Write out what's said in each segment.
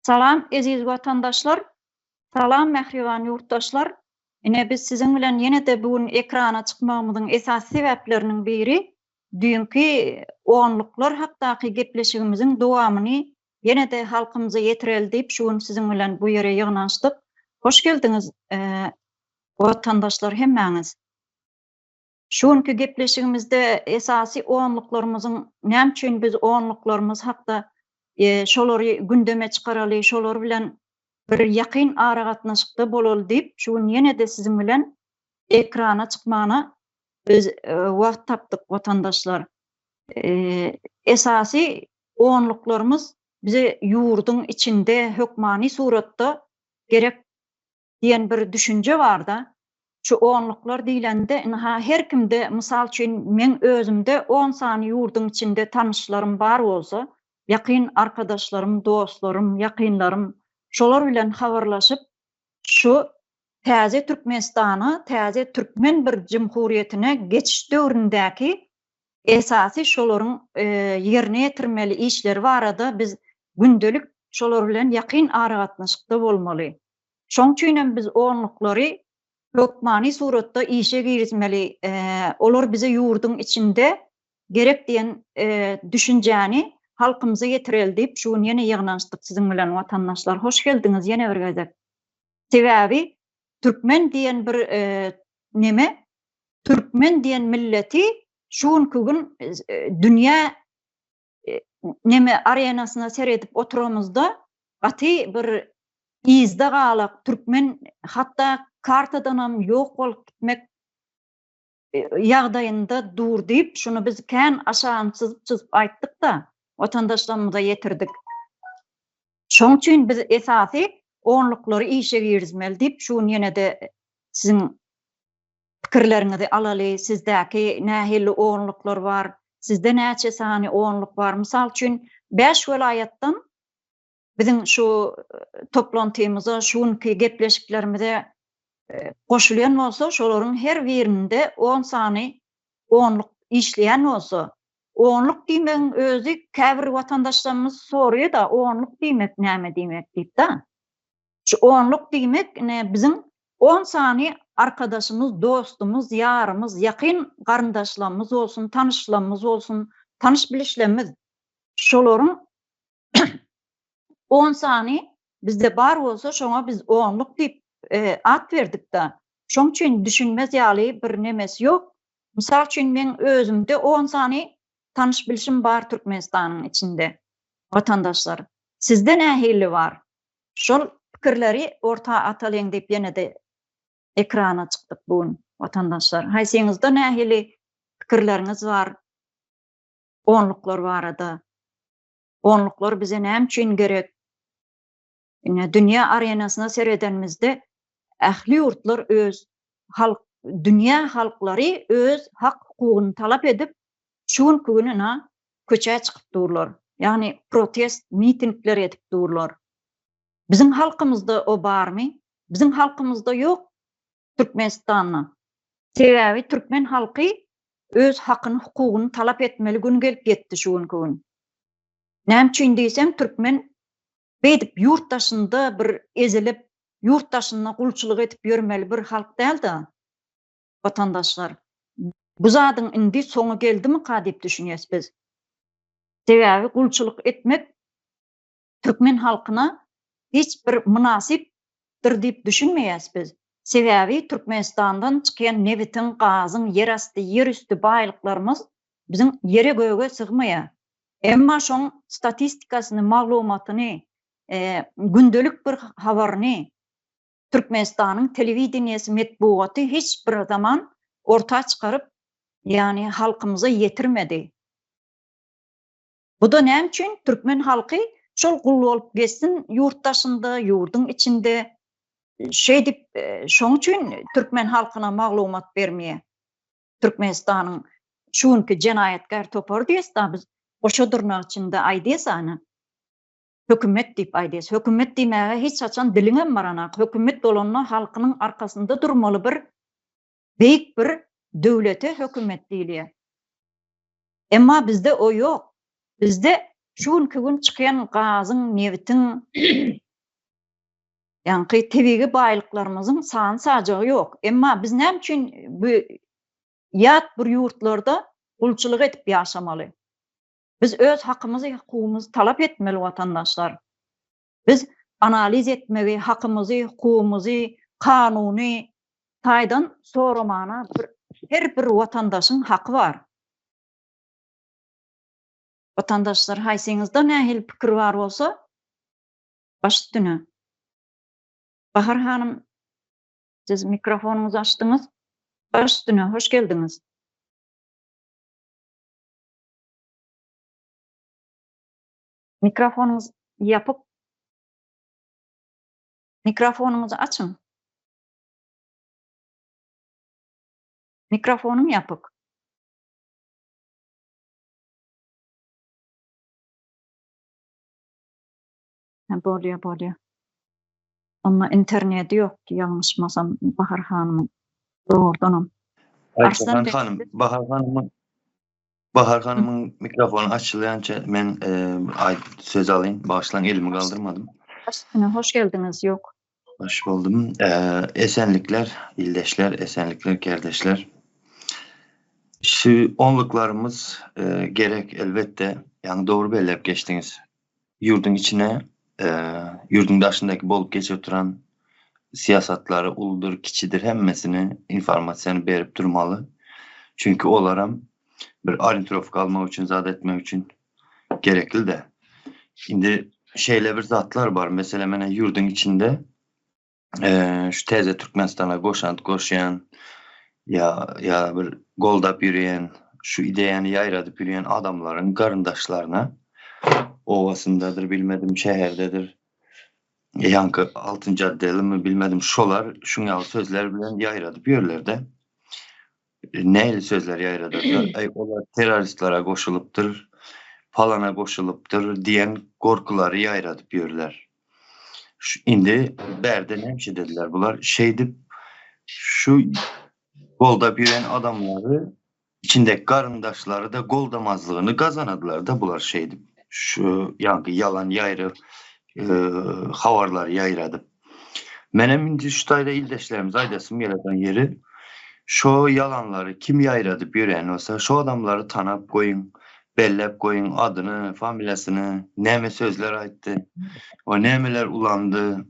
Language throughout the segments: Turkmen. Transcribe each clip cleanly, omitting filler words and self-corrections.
Salam eziz vatandaşlar, salam mähriban yurtdaşlar. Ine biz sizin bilen ýene-de bugün ekrana çykmagymyzyň esas sebäpleriniň biri düýünki oňluklar hakdaky gepleşigimiziň dowamyny ýene-de halkymyza ýetireli diýip şu gün sizin bilen bu ýere ýygnaşdyk. Hoş geldiňiz vatandaşlar hemmäňiz. Şu günkü gepleşigimizde esasy oňluklarymyzyň näme üçin biz oňluklarymyz hakda şolary gündeme çykaraly, şolar bilen bir ýakyn ara gatnaşykda bolaly diýip şu gün ýene-de sizin bilen ekrana çykmagyna biz wagt tapdyk vatandaşlar. Esasy oňluklarymyz bize ýurduň içinde hökmani suratda gerek diýen bir düşünje bar da. Şu oňluklar diýilende her kimde mysal üçin men özümde 10 sany ýurduň içinde tanışlarym bar bolsa, ýakyn arkadaşlarym, dostlarym, ýakynlarym şolar bilen habarlaşyp şu täze Türkmenistany, täze türkmen bir jumhuriýetine geçiş döwründäki esasy şolaryň ýerine ýetirmeli işleri barada biz gündelik şolar bilen ýakyn ara gatnaşykda bolmaly. Şoň üçin biz oňluklary hökmani suratda işe girizmeli, olar bize ýurduň içinde gerek diýen düşünjäni halkymyza ýetireli diýip şu gün ýene ýygnaşdyk sizin bilen vatandaşlar. Hoş geldiňiz ýene bir gezek. Sebäbi türkmen diýen bir neme? Türkmen diýen milleti şu günkü gün dünýä neme arenasyna seredip oturamyzda gaty bir izde galak türkmen hatda kartadanam ýok bolup gitmek ýagdaýynda dur diýip şunu biz kän aşağı çyzyp aýtdyk da vatandaşlarymyza ýetirdik. Şoň üçin biz esasy oňluklary işe girizmeli diýip şu gün ýene-de sizin pikirleriňizi alaly, sizdäki nähili oňluklar bar, sizde näçe sany oňluk bar? Mysal üçin 5 welaýatdan biziň şu toplantymyza, şu günkü gepleşiklerimize goşulýan bolsa, şolaryň her birinde 10 sany oňluk işleýän bolsa, oňluk diýmeň özü käbir watandaşlarymyz soruyor da oňluk diýmek näme diýmek diýip da. Şu oňluk diýmek biziň 10 sany arkadaşymyz, dostumyz, ýarymyz, ýakyn garyndaşlarymyz bolsun, tanışlarymyz bolsun, tanış bilişlerimiz şolaryň 10 sany bizde bar bolsa şoňa biz oňluk diýip at berdik da. Şoň üçin düşünmez ýaly bir nemes ýok. Mysal üçin men özümde 10 sany tanış bilişim bar Türkmenistanyň içinde. Vatandaşlar, sizde nähili bar? Şol pikirleri orta atalyň diýip ýene-de ekrana çykdyk bugün vatandaşlar. Haýsyňyzda nähili pikirleriňiz bar? Oňluklar barada. Oňluklar bize näme üçin gerek? Dünýä arenasyna seredenimizde ähli ýurtlar öz dünýä halklary öz hak hukugyny talap edip şu günkü gününe köçe çykyp durlar. Ýagny protest mitingler edip durlar. Biziň halkymyzda o barmy? Biziň halkymyzda ýok Türkmenistanyň. Sebäbi türkmen halky öz hakyny, hukugyny talap etmeli gün gelip ýetdi şu günkü gün. Näme üçin diýsem, türkmen beýdip ýurtdaşynda bir ezilip, ýurtdaşyna gulçylyk etip ýörmeli bir halk däl da. Vatandaşlar, bu zadyň indi soňu geldimi ka diýip düşünýäs biz. Sebäbi gulçylyk etmek türkmen halkyna hiç bir münasipdir diýip düşünmeýäs biz. Sebäbi Türkmenistandan çykan nebitin, gazyň, ýerasty, ýerüstü baýlyklarymyz biziň ýere göge sygmaýar. Emma şoň statistikasyny, maglumatyny, gündelik bir habaryny Türkmenistanyň telewizionyasy, medbuaty hiç bir zaman orta çykaryp, ýani halkymyza ýetirmedi. Bu da näme üçin? Türkmen halky şol gul bolup geçsin ýurtdaşynda, ýurduň içinde dip şoň üçin türkmen halkyna maglumat bermeýär. Türkmenistanyň şu günkü jenaýatkar topar diýsä biz oşa durnak içinde aýdysany hökümet diýip aýdys. Hökümet diýmäge hiç açan diliňem baranak. Hökümet bolanyň halkynyň arkasynda durmaly bir beýik bir döwlete hökümet diýilýär. Emma bizde o ýok. Bizde Şunkü gün çykýan gazyň, nebitiň ýani tebigi baýlyklarymyzyň sany sajagy ýok. Emma biz näme üçin bu ýat bir ýurtlarda gulçylyk edip ýaşamaly? Biz öz hakymyzy, hukukymyzy talap etmeli watandaşlar. Biz analiz etmeli, hakymyzy, hukukymyzy, kanuny taýdan soramana her bir watandaşyň haky bar. Watandaşlar haýsyňyzda nähili pikir bar bolsa baş üstüne. Bahar hanım, siz mikrofonuňuzy açdyňyz. Baş üstüne, hoş geldiňiz. Mikrofonuňuz ýapyk. Mikrofonuňuzy açyň. Mikrofonum ýapyk. Bolýa. Amma interneti ýok, ýalňyşmasam Bahar hanymyň. Doğrudanam. Arslan hanım, Bahar hanımın mikrofonu açılýança men söz alayım. Başlan elimi kaldırmadım. Hoş geldiniz. Yok. Hoş buldum. Esenlikler, ildeşler, esenlikler, kardeşler. Şu onluklarımız gerek elbette, yani doğru belirlep geçtiniz. Yurdun içine, yurdun daşındaki bolup geçip oturan siyasatları uludur, kiçidir, hemmesini informasyonu berip durmalı. Çünkü olaram bir arintrof kalmak için, zat etmek için gerekli de. Şimdi şeyle bir zatlar var. Mesela mene yurdun içinde şu teze Türkmenistan'a koşan ya bir goldap yürüyen, şu ideyani yayradıp yürüyen adamların karındaşlarına ovasındadır, bilmedim şehirdedir, yankı altın caddeli mi bilmedim şolar şunyalı sözler bilen yayradıp yürürler de. Neyle sözler yayradılar? Onlar teröristlere koşuluptur, falana koşuluptur diyen korkuları yayradıp yürürler. Şimdi berden hemşe dediler bunlar. Şeydi şu goldap yürüyen adamları içindeki karındaşları da goldamazlığını kazanadılar da bunlar şeydi. Şu yankı yalan yayrı havarlar yayradı. Menem indi şu tayda ildeşlerimiz aydasım yaratan yeri şu yalanları kim yayradı yürüyen olsa şu adamları tanap koyun, bellep koyun adını, familyasını, neme sözler ayttı, o nemeler ulandı.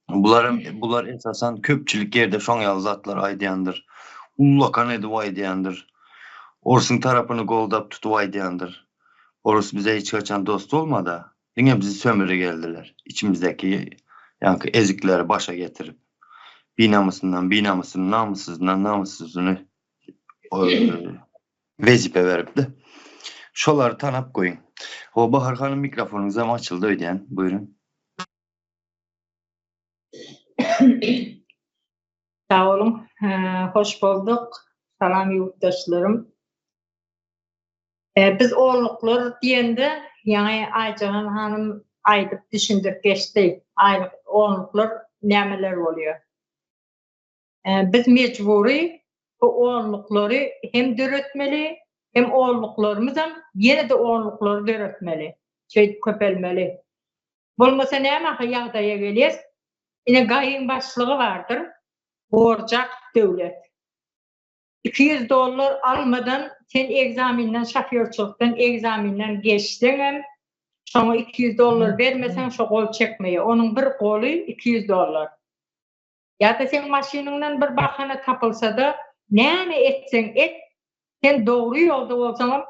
Bular esasen köpçülük yerde şon yalı zatlar aydiyandır. Ullakan edu aydiyandır. Orsun tarafını goldap tutu aydiyandır. Orası bize hiç kaçan dost olmadı. Yine bizi sömürü geldiler. İçimizdeki yankı ezikleri başa getirip namussuzunu vezipe verip de şoları tanap koyun. O Bahar Hanım mikrofonunuz ama açıldı ödeyen. Buyurun. Sağ olun. Hoş bulduk. Salam yurttaşlarım. Biz oğluklar diyende yani Aycahan Hanım aydıp düşündük geçti. Aylık oğluklar nemeler oluyor. Biz mecburi bu oğlukları hem döretmeli hem oğluklarımızdan yine de oğlukları döretmeli. Köpelmeli. Bulmasa neme yağdaya geliyiz. Yine gayin başlığı vardır. Borcak devlet. $200 almadan sen egzaminden, şoförçülükten egzaminden geçtin. Sonra $200 vermesen şu kol çekmeyi. Onun bir kolu $200. Ya da sen maşininden bir bahane tapılsa da ne etsen et, sen doğru yolda olsan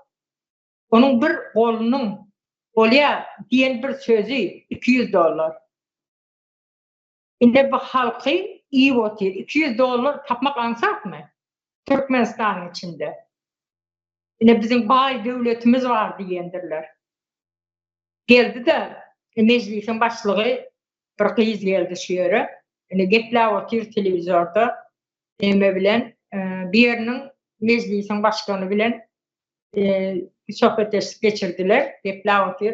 onun bir kolunun oluya diyen bir sözü $200. Yine bu halkı iyi otur. $200 tapmak ansak mı? Türkmenistan'ın içinde. Yine bizim bay devletimiz var diyendirler. Geldi de meclisin başlığı bir kız geldi şöyle. Yani gepler otur televizyonda. Deme bilen bir yerinin meclisin başkanı bilen sohbet geçirdiler. Gepler otur.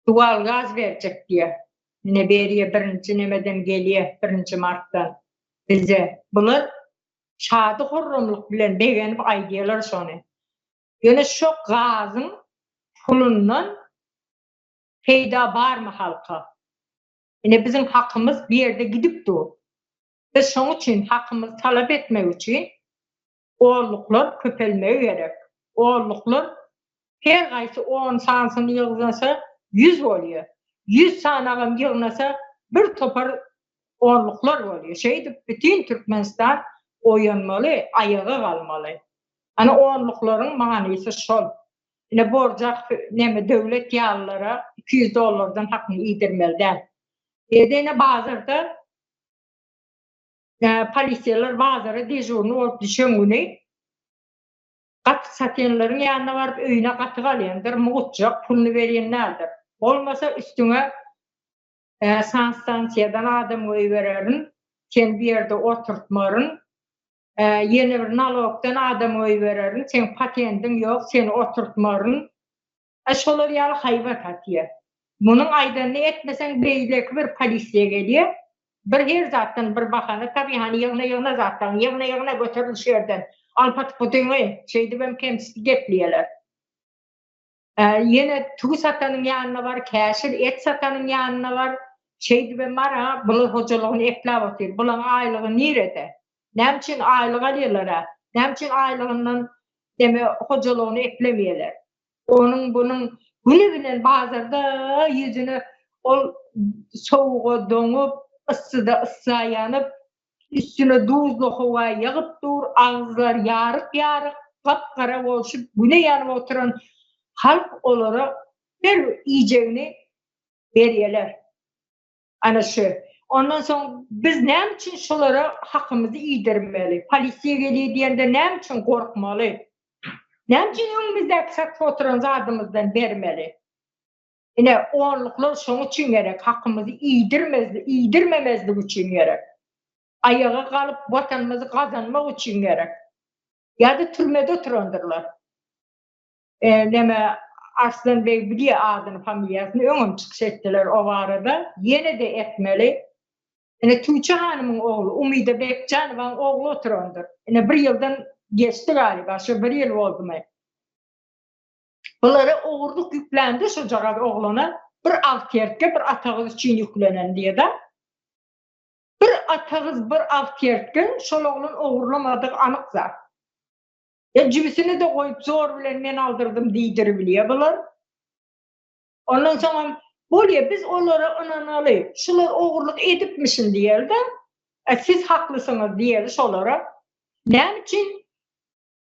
Doğal gaz verecek diye. Yine beriye 1. nemeden geliyor 1. Mart'tan bize. Bunlar şadı horrumluk bilen beğenip aydiyalar sonra. Yani şu gazın pulundan peyda bar mı halka? Yine bizim hakkımız bir yerde gidip dur. Biz şunun için hakkımızı talep etmek için oğulluklar köpelmeye gerek. Oğulluklar her gaysi 10 sansını yığılsa 100 oluyor. 100 sanağım yığılsa bir topar oğulluklar oluyor. Şeydi bütün Türkmenistan oyanmalı, ayağa kalmalı. Hani oğullukların manisi şol. Yine borcak neme devlet yağlılara $200'dan hakkını iyidirmelden. Yine bazıda polisiyalar bazıları dejurnu olup düşengüni kat satenlerin yanına varıp öyüne katı kalyandır, muğutacak, pulunu veriyenlerdir. Olmasa üstüne sanstansiyadan adam oy vererin, sen bir yerde oturtmarın, yeni bir nalogdan adam oy vererin, sen patentin yok, seni oturtmarın. Şolar yalı hayvat atıyor. Bunun aydanını etmesen beyleki bir polisiye geliyor. Bir her zattan bir bakanı tabii hani yığına zattan, yığına götürülüş yerden. Alpat putuğu şeydi ben kendisi gepliyorlar. Yine tüy satanın yanına var, keşir et satanın yanına var. Şeydi ben var ha, bunun hocaluğunu eklab atıyor. Bunun aylığı nerede? Ne için aylığı alıyorlar ha? Ne için aylığından deme hocaluğunu eklemiyorlar? Bunun günü bilen bazıda yüzünü o soğuğa donup, ısıya yanıp, üstüne duzlu hava yağıp dur, ağızlar yarık, kapkara oluşup, güne yanıp oturan halk olarak her yiyeceğini veriyorlar. Ana şu. Ondan sonra biz ne için şulara hakkımızı iyidirmeli? Polisiye geliyor diyende ne için korkmalı? Ne için önümüzdeki saksı oturan zadımızdan vermeli? Yine oğurluklar şunun için gerek. Hakkımızı iyidirmemezlik için gerek. Ayağa kalıp vatanımızı kazanmak için gerek. Ya da türmede oturandırlar. Neme Arslan Bey biliyor adını, familyasını önüm çıkış ettiler o arada. Yine de etmeli. Yani Tuğçe Hanım'ın oğlu, Umide Bekcan'ın oğlu oturandır. Yani bir yıldan geçti galiba, şu bir yıl oldu mu? Bunlara oğurluk yüklendi çocuğa oğluna. Bir alt yerke, bir atağız için yüklenen diye de. Bir atağız, bir alt yerken şol oğlun oğurlamadığı anık zat. Ya cibisini de koyup zor bilen men aldırdım deydir biliyor bunlar. Ondan sonra böyle biz onlara inanalı. Şular oğurluk edipmişsin diyer de siz haklısınız diyer şolara. Ne için?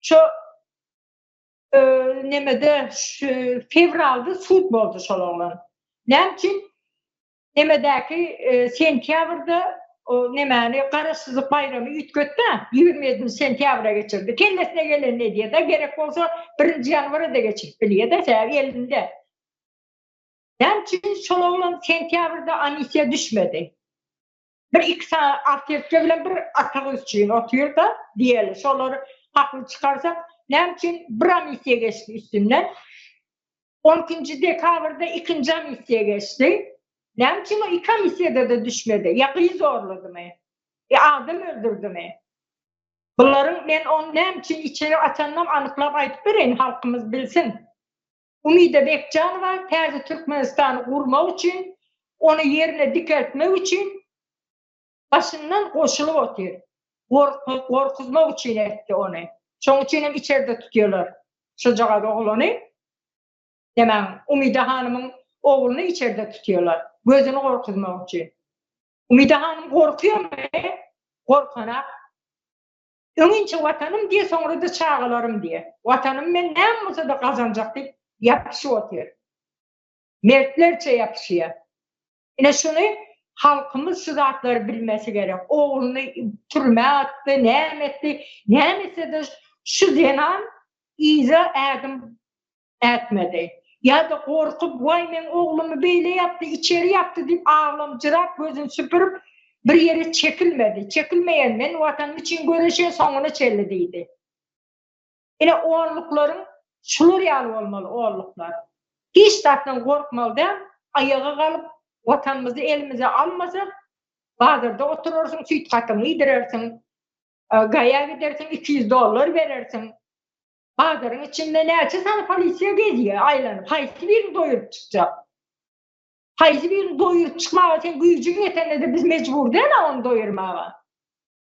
Şu nemede fevralda sud boldu şolarlan. Ne için? Nemedeki sentyabrda o nemani Karasızlık bayramı ütkötte 27 sentyabra geçirdi. Kendisine gelen ne diye de gerek olsa 1. yanvarı da geçirip biliyor da sebebi elinde. Ne için şolarlan sentyabrda anisiye düşmedi. Bir iki saat artırıkça bilen bir atağız için oturuyor da diyelim. Şoları haklı çıkarsak ne için bir amisiye geçti üstünden. 12. dekabrda 2. amisiye geçti. Ne için o 2 amisiyede de düşmedi. Yakıyı zorladı mı? Adam öldürdü mü? Bunların ben onu ne için içeri atanlam anıklap ayıp vereyim halkımız bilsin. Umide Bekcan var. Terzi Türkmenistan'ı kurmak için, onu yerine dikeltmek için başından koşulup oturuyor. Korkuzmak için etti onu. Şunun için hem içeride tutuyorlar. Çocuğa da oğlunu. Demem Umide Hanım'ın oğlunu içeride tutuyorlar. Gözünü korkuzmak için. Umide Hanım korkuyor mu? Korkanak. Önce vatanım diye sonra da çağılarım diye. Vatanım ben ne yapmasa da kazanacak diye yapışı oturuyor. Mertlerce yapışıyor. Yine şunu halkımız şu zatları bilmesi gerek. Oğlunu türme attı, ne etti, ne emetse de şu zenan iza edim etmedi. Ya da korkup vay men oğlumu böyle yaptı, içeri yaptı deyip ağlamcırak gözünü süpürüp bir yere çekilmedi. Çekilmeyen men vatanım için görüşen sonuna çellediydi. Yine oğullukların şular yalı olmalı oğulluklar. Hiç tatlan korkmalı da ayağa kalıp vatanımızı elimize almasak bazıda oturursun, süt katını yedirersin, gaya gidersin, $200 verirsin. Bazarın içinde näçe sana polisiýa geziyor aýlanyp, haýsy birini doýurup çykjak? Haýsy birini doýurup çykmaga sen güýjüň ýetende biz mejbur däl onu doýurmaga.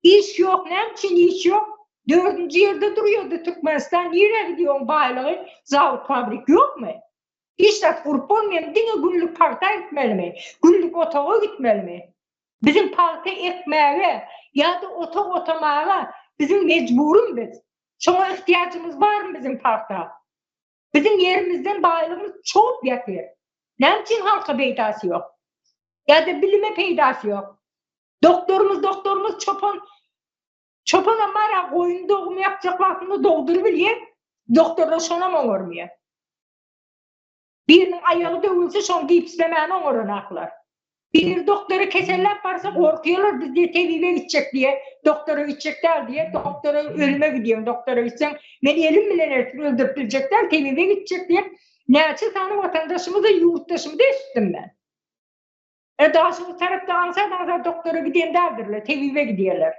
İş yok, näçin iş yok? 4-nji ýerde durýardy Türkmenistan, ýere gidiyor baýlygy, zawod, fabrik ýokmy? İşlet gurup bolmaýan diňe günlük parta etmelimi? Günlük otağa gitmelimi? Bizim parta etmäge ýa-da otag otamaga bizim mejburumyz. Şoňa ihtiýaçymyz barmy bizim parta? Bizim yerimizden baýlygymyz çok ýatyr. Näçin halka peýdasy ýok? Ýa-da bilime peýdasy ýok? Doktorumuz çopana mara goýun dogum ýapjak wagtynda dogdury bilýär. Doktorlar şona oňormaýar. Biriniň aýagy döwülse şoň gipslemäni oňoranaklar. Bir doktora kesellep barsa korkuyorlar biz de tebibe gidecek diye, doktora gidecekler diye, doktora ölüme gidiyorum, doktora gitsen ben elim bilen öldürüp bilecekler, tebibe gidecek diye. Näçe sany vatandaşymyzy, ýurtdaşymyzy eşitdim ben. Daha şu tarapda ansa doktora giden derdirler, tebibe gidiyorlar.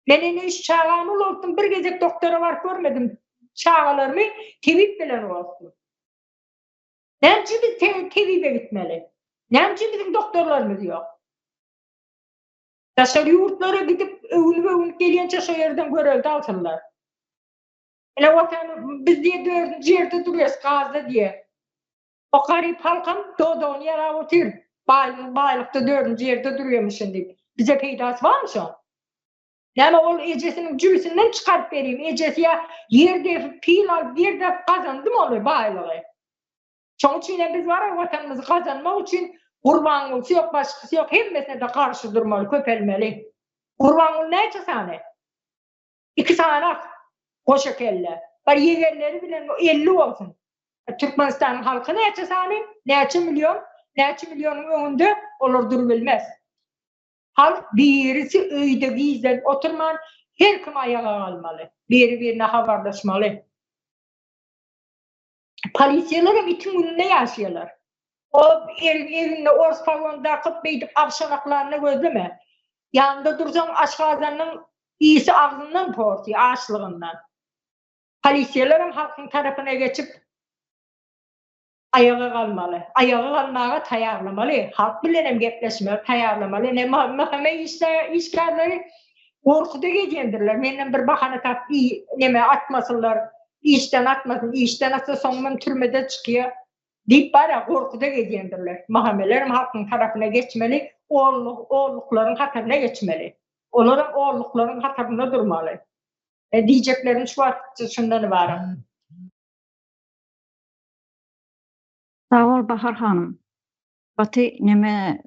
Ben ene iş çağlamıl oldum, bir gezek doktora var görmedim çağalarımı, tebip bilen olsun. Näçe biz tebibe gitmeli? Näçe bizim doktorlarymyz ýok? Daşary ýurtlara gidip öwünüp gelýänçe şo ýerden göreldi alsınlar. Ele watan biz diýe 4-nji ýerde durýas gazda diýe. O garyp halkam dodony ýara otyr. Baýlykda 4-nji ýerde durýarmyşyn diýip. Bize peýdasy barmy şo? Näme ol ejesiniň jübisinden çykaryp berýim. Ejesi ýa ýerde pil al, ýerde kazandym ol baýlygy. Şoň üçin biz wara watanymyzy kazanmak üçin Gurban bolsa ýok, başgasy ýok, hemmesine de karşı durmaly, köpelmeli. Gurban bol näçe sany? 2 sany goşa kelle. Bar ýegerleri bilen 50 bolsun. Türkmenistanyň halky näçe sany? Näçe milyon? Näçe milyonyň öňünde olar durup bilmez. Halk birisi öýde gizlen oturman, her kim ayağa kalmaly. Biri-birine habarlaşmaly. Polisiýalar bitim gününde ýaşaýarlar. O evinde ors pagonda akyp beýdip akşanaklaryna gözleme. Yanında dursan aşgazanyň iyisi agzyndan porty, açlygyndan. Polisiýalar halkyň tarapyna geçip ayağa kalmaly. Ayağa kalmaga taýarlamaly. Halk bilen hem gepleşmek taýarlamaly. Ne mahkeme işgärleri korkuda geçendirler. Menden bir bahana tap neme atmasınlar. İşten atmasın. İşten atsa soňman türmede çykýar. Dip bara korkuda geçendirler. Mahkemeler halkyň tarapyna geçmeli. Oğullaryň hatyryna geçmeli. Olaryň oğullaryň hatyrynda durmaly. Diýjeklerim şu wagt şundan ibaret. Sağ ol Bahar hanım. Baty neme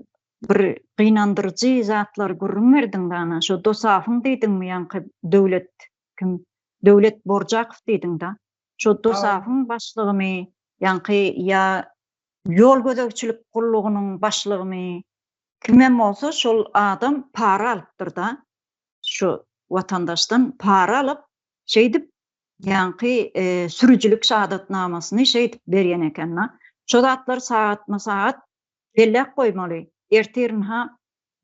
bir gynandyrjy zatlar görünmerdiň bana. Şo dosafyň diýdiňmi ýa-ni döwlet Borjakow diýdiň da. Şo dosafyň başlygymy ýa ýol gözegçilik gurulugynyň başlygymy kimem bolsa şol adam para alypdyr da. Şu watandaşdan para alyp şeýdip ýa-ni sürüjülük şahadatnamasyny şeýdip berýän eken. Şo zatlar saat bellek goýmaly. Erterin ha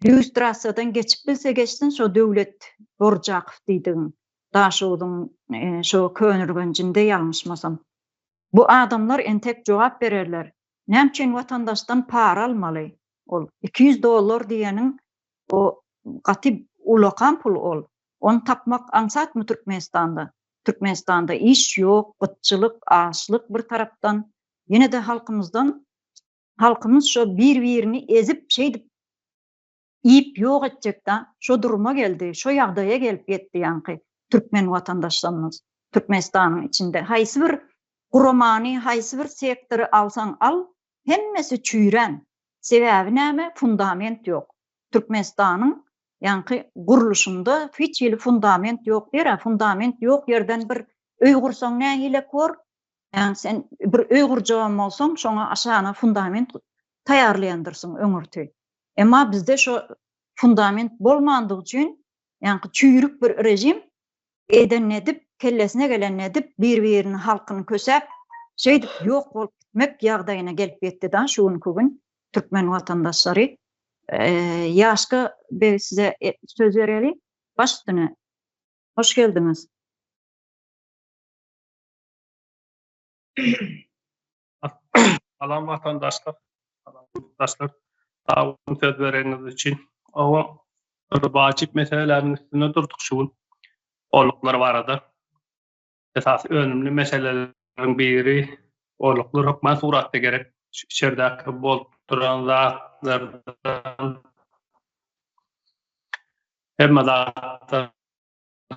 lüstrasadan geçip bilse geçsin şo döwlet Borjakow diýdiň. Daşudyň şo könürgenjinde ýalmışmasam. Bu adamlar entek jogap bererler. Näçin watandaşdan para almaly? Ol $200 diýeniň o gaty ulakan pul ol. Onu tapmak ansatmy Türkmenistanda? Türkmenistanda iş ýok, gıtçylyk, açlyk bir tarapdan. Ýene de halkymyz şo bir-birini ezip şeýdip ýyp ýok etjek da, şo duruma geldi, şo ýagdaýa gelip ýetdi ýa-ni Türkmen watandaşlarymyz Türkmenistanyň içinde. Haýsy bir guramany, haýsy bir sektory alsaň al, hemmesi çüýren. Sebäbi näme? Fundament ýok. Türkmenistanyň ýa-ni guruluşynda hiç ýyly fundament ýok der. Fundament ýok ýerden bir öý gursaň nähile kor? Yani sen bir öý gurjagam bolsaň, şoňa aşaňa fundament taýarlaýandyrsyň öňürtü. Emma bizde şo fundament bolmandygy üçin, ýani çüýrük bir rejim eden edip, kellesine gelen edip, bir-birini halkyny kösep, şeýdip ýok bolup gitmek ýagdaýyna gelip ýetdi da şuň gün Türkmen watandaşlary. Ýaşka ben size söz bereli. Başdyny. Hoş geldiňiz. Alan vatandaşlar, sağ olun söz vereniz için. O vacip meselelerin üstüne durduk şu oğluklar var adı. Esas önemli meselelerin biri oğluklar hükmen suratda gerek. İçerideki bol duran zatlardan hem zatlardan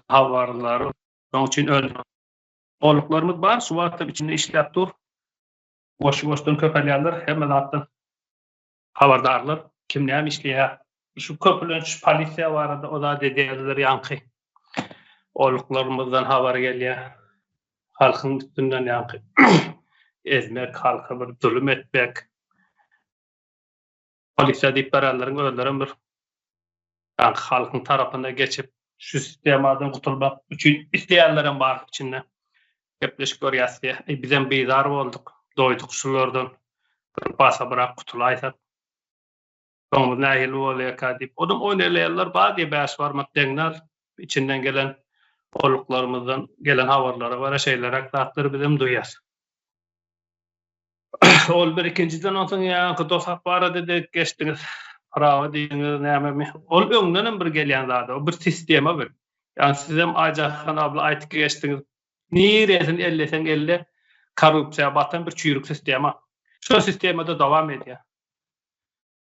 havarlar. Onun için önemli. Oğluklarımız var, suvatın içinde işlep dur. Boş-boştan köpelýärler, hem zatdan habardarlar. Kim näme işleýär? Şu köpülenç polisiýa barada o da dediler ýanky. Oğluklarımızdan habar gelýär. Halkyň üstünden ýanky. Ezmek, halka bir zulüm etmek. Polisiýa diýip baralaryň özleriň bir halkyň tarapynda geçip şu sistemadan gutulmak üçin isleýänlerim bar içinde. Gepleşip görýärsiz. Bizem beýzar bolduk. Doýduk şulardan. Bir basa bırak gutulaýsak. Soňra nähili bolýar diýip. Odam oýnaýarlar, bady bäş barmak deňler içinden gelen oğluklarımızdan gelen habarlara var şeyler aktartır bizim duyar. Ol bir ikinciden ondan ýa-ni dostak bara dedik geçdiniz. Prava diýiniz näme? Ol öňden bir gelýän zat, o bir sistema bir. Yani sizem Ajahan abla aýtyp geçdiniz. Niresin 50 50 korrupsiýa batan bir çüýrük sistema. Şu sistemada dowam edýär.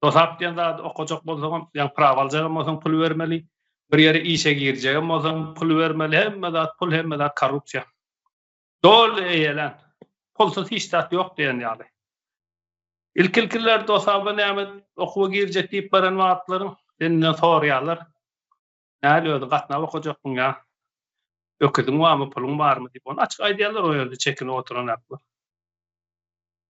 Dostak diýen zat okajak bolsaň, ýa-ni prava aljagyň bolsaň pul bermeli. Bir ýere işe girjegem bolsaň pul bermeli, hemme zat pul, hemme zat korrupsiýa. Dol eýelen. Pulsuz hiç zat ýok diýen ýaly. İlkilkiler dostaba näme okuwa girjek diýip baran wagtlaryň senden sorýarlar. Näle öňe gatnap okajakmyň ýa? Öküdiň barmy, puluň barmy diýip onu açyk aýdýarlar o ýerde çekini oturan aklar.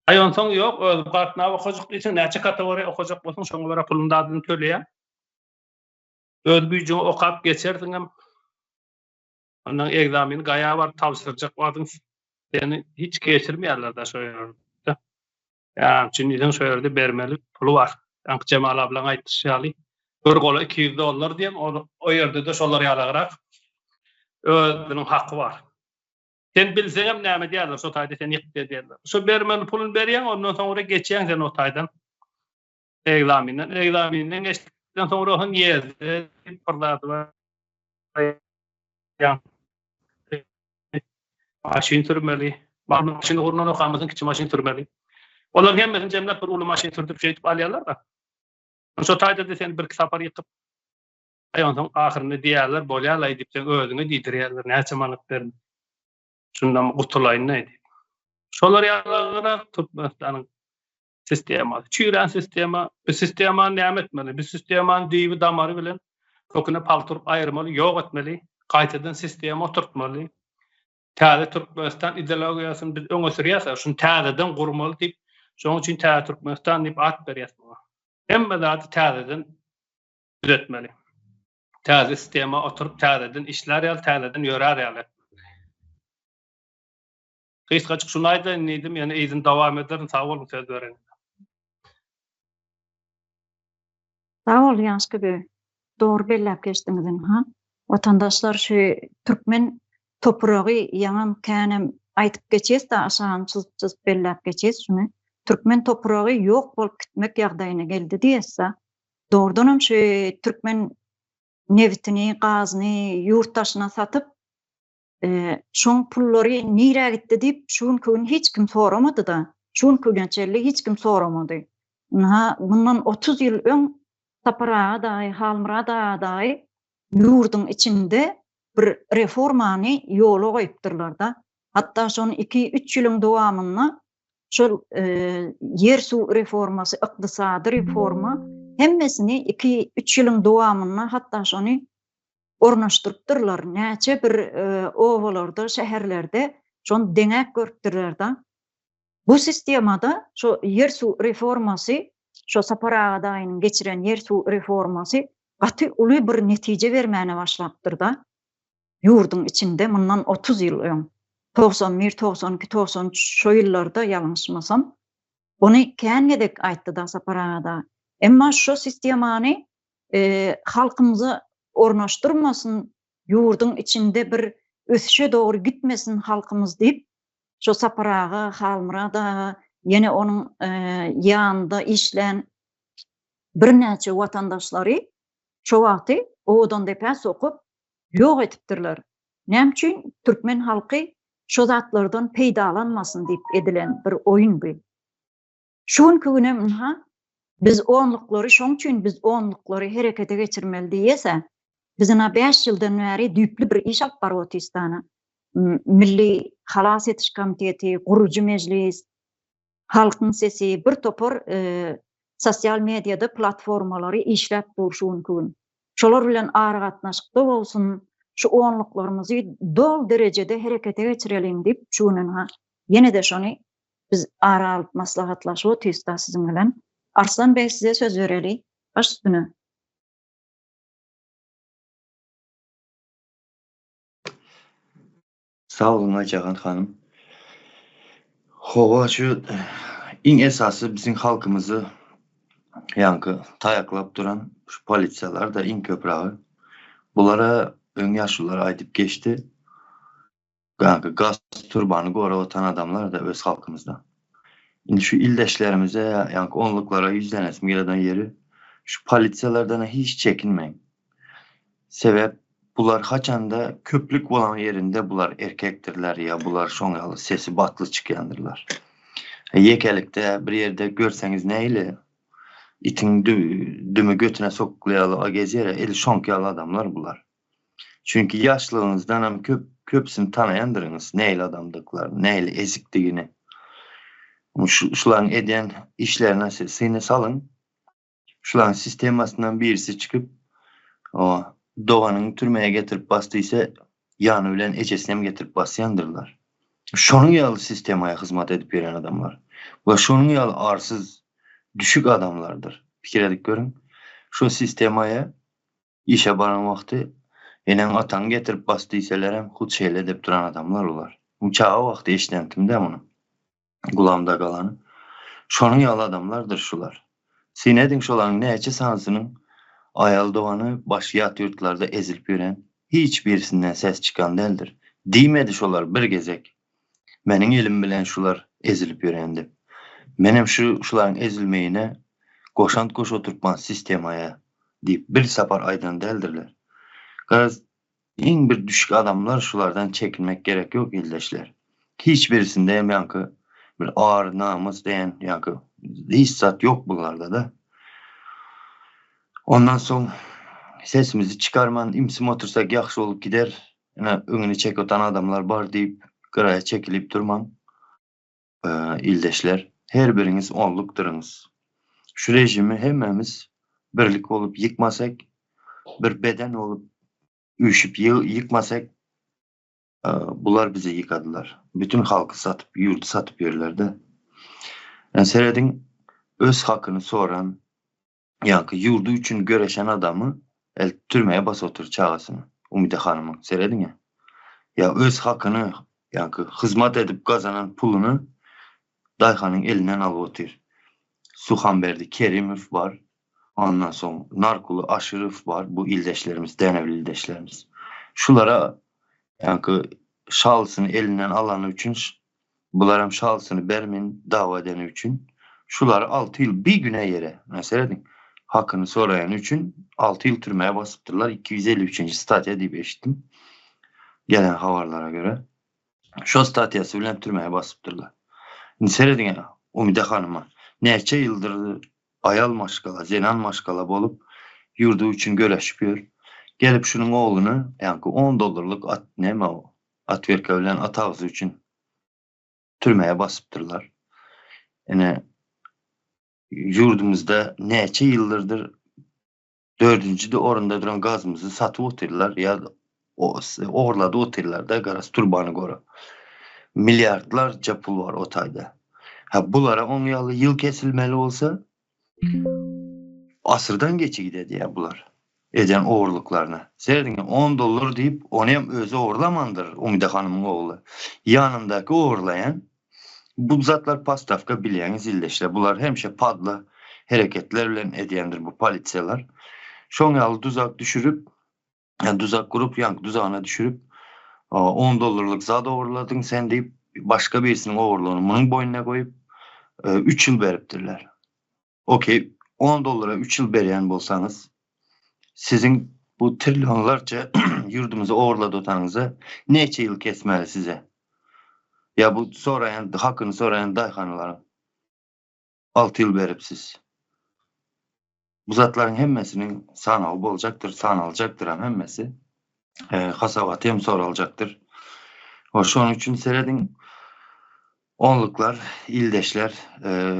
Aýon soň ýok, öz gatnap okajak diýsen näçe kategoriýa okajak bolsaň şoňa göre puluň dadyny töleýär. Öz güýjüňi okap geçerdiň hem ondan egzamini gaýa bar tapşyrjak wadyň seni hiç geçirmeýärler da şo ýerde. Ya çünkü şo ýerde bermeli pulu var. Ýa-ni Cemal ablaň aýtdyşy bir gola $200 diýem, o ýerde de şolar ýalagyrak özüniň haqqy var. Sen bilseňem näme diýerler, şo taýda sen ýyk diýerler. Şo bermeli puluny berýän, ondan soňra geçýän sen o taýdan egzaminden geçdikden soňra on ýerde pırlady var. Ya maşin sürmeli. Maşin urnan okamyzyň kiçi maşin sürmeli. Olar hemmesini jemlep bir uly maşin sürdürip şeýtip alýarlar da. Şo taýda sen bir sapar ýykyp aýan soň ahyryny diýerler, bolýarlar diýip sen özüňe diýdirýärler, näçe manyk berdi. Şundan gutulaýyn diýip. Şolar ýalagyra tutmasdan sistema, çüýren sistema, bu sistema näme etmeli? Bu sistemanyň diýbi damary bilen köküne paltyryp aýyrmaly, ýok etmeli, gaýtadan sistema oturtmaly. Täze Türkmenistan ideologiýasyny biz öňe sürýärse, şunu täzeden gurmaly diýip, şoň üçin Täze Türkmenistan diýip at berýär. Hemme zat täzeden düzetmeli. Täze sistema oturup täzeden işler ýaly, täzeden ýörer ýaly. Kysgaçyk şunu aýdym, nedim, ýani izin dowam ederin, sag bolun söz beren. Sağ ol Ýansky. Dogry belläp geçdiňiz ha. Watandaşlar şu türkmen topragy ýaňam känem aýtyp geçýäs da aşaňçyz belläp geçýäs şunu. Türkmen topragy ýok bolup gitmek ýagdaýyna geldi diýse, dogrudan şu türkmen nevitini, gazyny ýurtdaşyna satyp şoň pullary nire gitdi diýip şuň köň hiç kim soramady da, şuň köňçeli hiç kim soramady. Bundan 30 ýyl öň Sapara daý, Halmyra daý ýurduň içinde bir reformany ýola goýupdyrlar da. Hatda şonu 2-3 ýylyň dowamyna şol yer su reformasy, ykdysady reforma hemmesini 2-3 ýylyň dowamyna hatda şonu ornaşdyrypdyrlar. Näçe bir owalarda, şäherlerde şonu deňek görüpdyrlar da. Bu sistemada şo yer su reformasy, şo Sapara daýynyň geçiren yer su reformasy gaty uly bir netije bermäne başlapdyr da. Ýurduň içinde mundan 30 ýyl öň 91, 92, 93 şo ýyllarda ýalňyşmasam, onu känedek aýtdy da Saparada. Emma şo sistemany halkymyzy ornaşdyrmasyn, ýurduň içinde bir ösüşe dogry gitmesin halkymyz diýip şo saparaga, halmyrada, ýene onuň ýanynda işlän birnäçe watandaşlary şo wagty odan depäs okup ýok etipdirler. Näme üçin? Türkmen halky şo zatlardan peýdalanmasyn diýip edilen bir oýun bu. Şoň könem biz onluklary şoň üçin biz onluklary herekete geçirmeli diýese, bizina 5 ýyldan bäri düýpli bir iş alyp barýar Milli Halas Etiş Komiteti, Gurucu Mejlis, Halkyň sesi, bir topar sosial mediada platformalary işläp durşuň köň. Şolar bilen ara gatnaşykda bolsun, şu onluklarymyzy dol derejede herekete geçirelim diýip şunuň ýene-de şonu biz ara alyp maslahatlaşyp otyrda sizin bilen. Arslan Bey, size söz bereli. Baş üstüne. Sağ olun Ajagan hanım. Hova şu iň esasy bizim halkymyzy ýanky taýaklap duran şu polisiýalar da iň köprägi. Bulara öň ýaşlylar aýdyp geçdi. Ýanky gaz turbany gora otan adamlar da öz halkymyzda. Indi şu ildeşlerimize ýanky onluklara ýüzlenesim geleden yeri şu polisiýalardan hiç çekinmeyin. Sebep bular haçanda köplük bolan yerinde bular erkektirler ya bular şoňaly sesi batly çykýandyrlar. Yekelikde bir yerde görseňiz näile itin dümü götüne sokulayalı gezýär, eli şoňkaly adamlar bular. Çünki ýaşlygyňyzdan hem köpsini tanaýandyryňyz, näile adamdyklar, näile ezikdigini. Şularyň edýän işlerine syny salın. Şularyň sistemasyndan birisi çıkıp o Doğan'ın türmeye getirip bastıysa yanı bilen eçesine getirip basýandyrlar. Şonun ýaly sistemaya hyzmat edip beren adamlar. Ve şonun ýaly arsız, düşük adamlardır. Pikir edip görün. Şu sistemaya işe baran wagty enen atan getirip bastıysalar hem hut şeýle edip duran adamlar olar. Uçağa wagty eşdentimde muny. Gulamda galany. Şonun ýaly adamlardır şular. Sen ediň şolaryň näçe sansynyň Ayal Doğan'ı başyat yurtlarda ezilip yören hiç birisinden ses çıkan değildir. Diýmedi şolar bir gezek. Meniň elim bilen şular ezilip yörendi. Menem şularyň ezilmeyine goşant goş oturpan sistemaya diýip bir sapar aydan değildirler. Garaz iň bir düşük adamlar şulardan çekinmek gerek yok ildeşler. Hiç birisinde ýanky bir ağır namys diýen ýanky hissat yok bularda da. Ondan soň sesimizi çıkarman imsim otursak ýaxşy bolup gider. Öňüni çek otan adamlar bar diýip gyraya çekilip durman. İldeşler, her biriňiz onlukdyryňyz. Şu rejimi hemmemiz birlik bolup yıkmasak, bir beden olup üşüp yıkmasak bular bizi yıkadılar. Bütün halkı satıp, yurdu satıp yerlerde. Seredin öz hakkını soran, ýanky yurdu üçün göreşen adamı türmeye bas otur çağasını. Umide hanımın seredin ya. Ya öz hakkını ýanky hyzmat edip gazanan pulunu daýhanyň elinden alyp otur. Suhanberdi Kerimov var. Ondan soň Narkulu Aşyrov var. Bu ildeşlerimiz, denevli ildeşlerimiz. Şulara ýanky şalsyny elinden alany üçün bular hem şalsyny bermin dawa edeni üçün şulary 6 ýyl bir güne ýere. Meseledin hakkını sorayan üçün 6 ýyl türmeye basıptırlar. 253. statya diýip eşitdim. Gelen habarlara göre. Şo statyasy bilen türmeye basıptırlar. Seredin ya, Umide hanıma näçe ýyldyr ayal maşgala, zenan maşgala bolup yurdu üçün göreşip ýör. Gelip şunun oğlunu ýanky $10 atverka bilen atağızı üçün türmeye basıptırlar. Yurdumuzda näçe ýyldyrdyr 4-nji orunda duran gazımızı satyp oturlar ya oğurlady oturlar da garaz turbany gora. Milyardlarca pul var o taýda. Bulara oň ýaly ýyl kesilmeli bolsa asyrdan geçi gidedi ya bular. Eden oğurluklarına. Serdin $10 diýip onu hem özü oğurlamandır Umide hanımyň oğlu. Yanındaky oğurlayan bu zatlar pastafka bilýäňiz ildeşler. Bular hemşe padla hereketler bilen edýändir bu polisiýalar. Şoň ýaly tuzak düşürüp, tuzak kurup ýanky tuzagyna düşürüp $10 zat oğurladyň sen diýip başka birisinin oğurluğunu bunun boynuna koyup 3 yıl beripdirler. Okey, $10 3 yıl berýän bolsaňyz, sizin bu trilyonlarca yurdumuzu oğurladı otanıza neçe yıl kesmeli size? Ya bu sorayan, hakkını sorayan dayhanıların 6 yıl beripsiz. Bu zatların hemmesinin sanağı bolacaktır, sanalacaktır hemmesi. Hasabatı hem soralacaktır. Şonun üçün seredin onluklar, ildeşler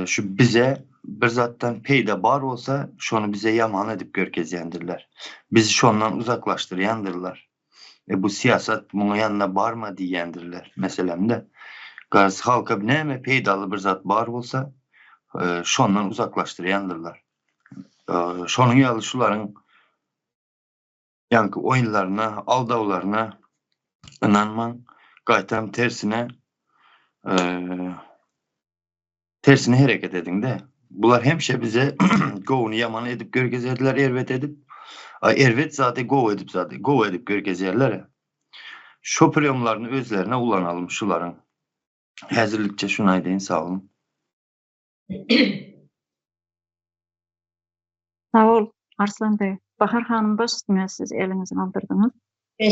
şu bize bir zattan peyda bar olsa şonu bize yaman edip görkezyendirler. Bizi şondan uzaklaştırıyandırlar. Bu siyasat bunun yanına barma diyendirler. Meselem de garsı halka neme peydalı bir zat bar olsa şondan uzaklaştırıyandırlar. Şonun yalı şuların yankı oyunlarına, aldavlarına inanman, gaytam tersine hareket edin de. Bular hemşe bize govunu yaman edip görkezerdiler, ervet edip. Ervet zaten gov edip görkezerler. Şu priyomlarını özlerine ulanalım şuların. Hazırlıkça şunay deyin, sağ olun. Sağ ol Arslan Bey. Bahar Hanım başlayın, siz elinizi kaldırdınız.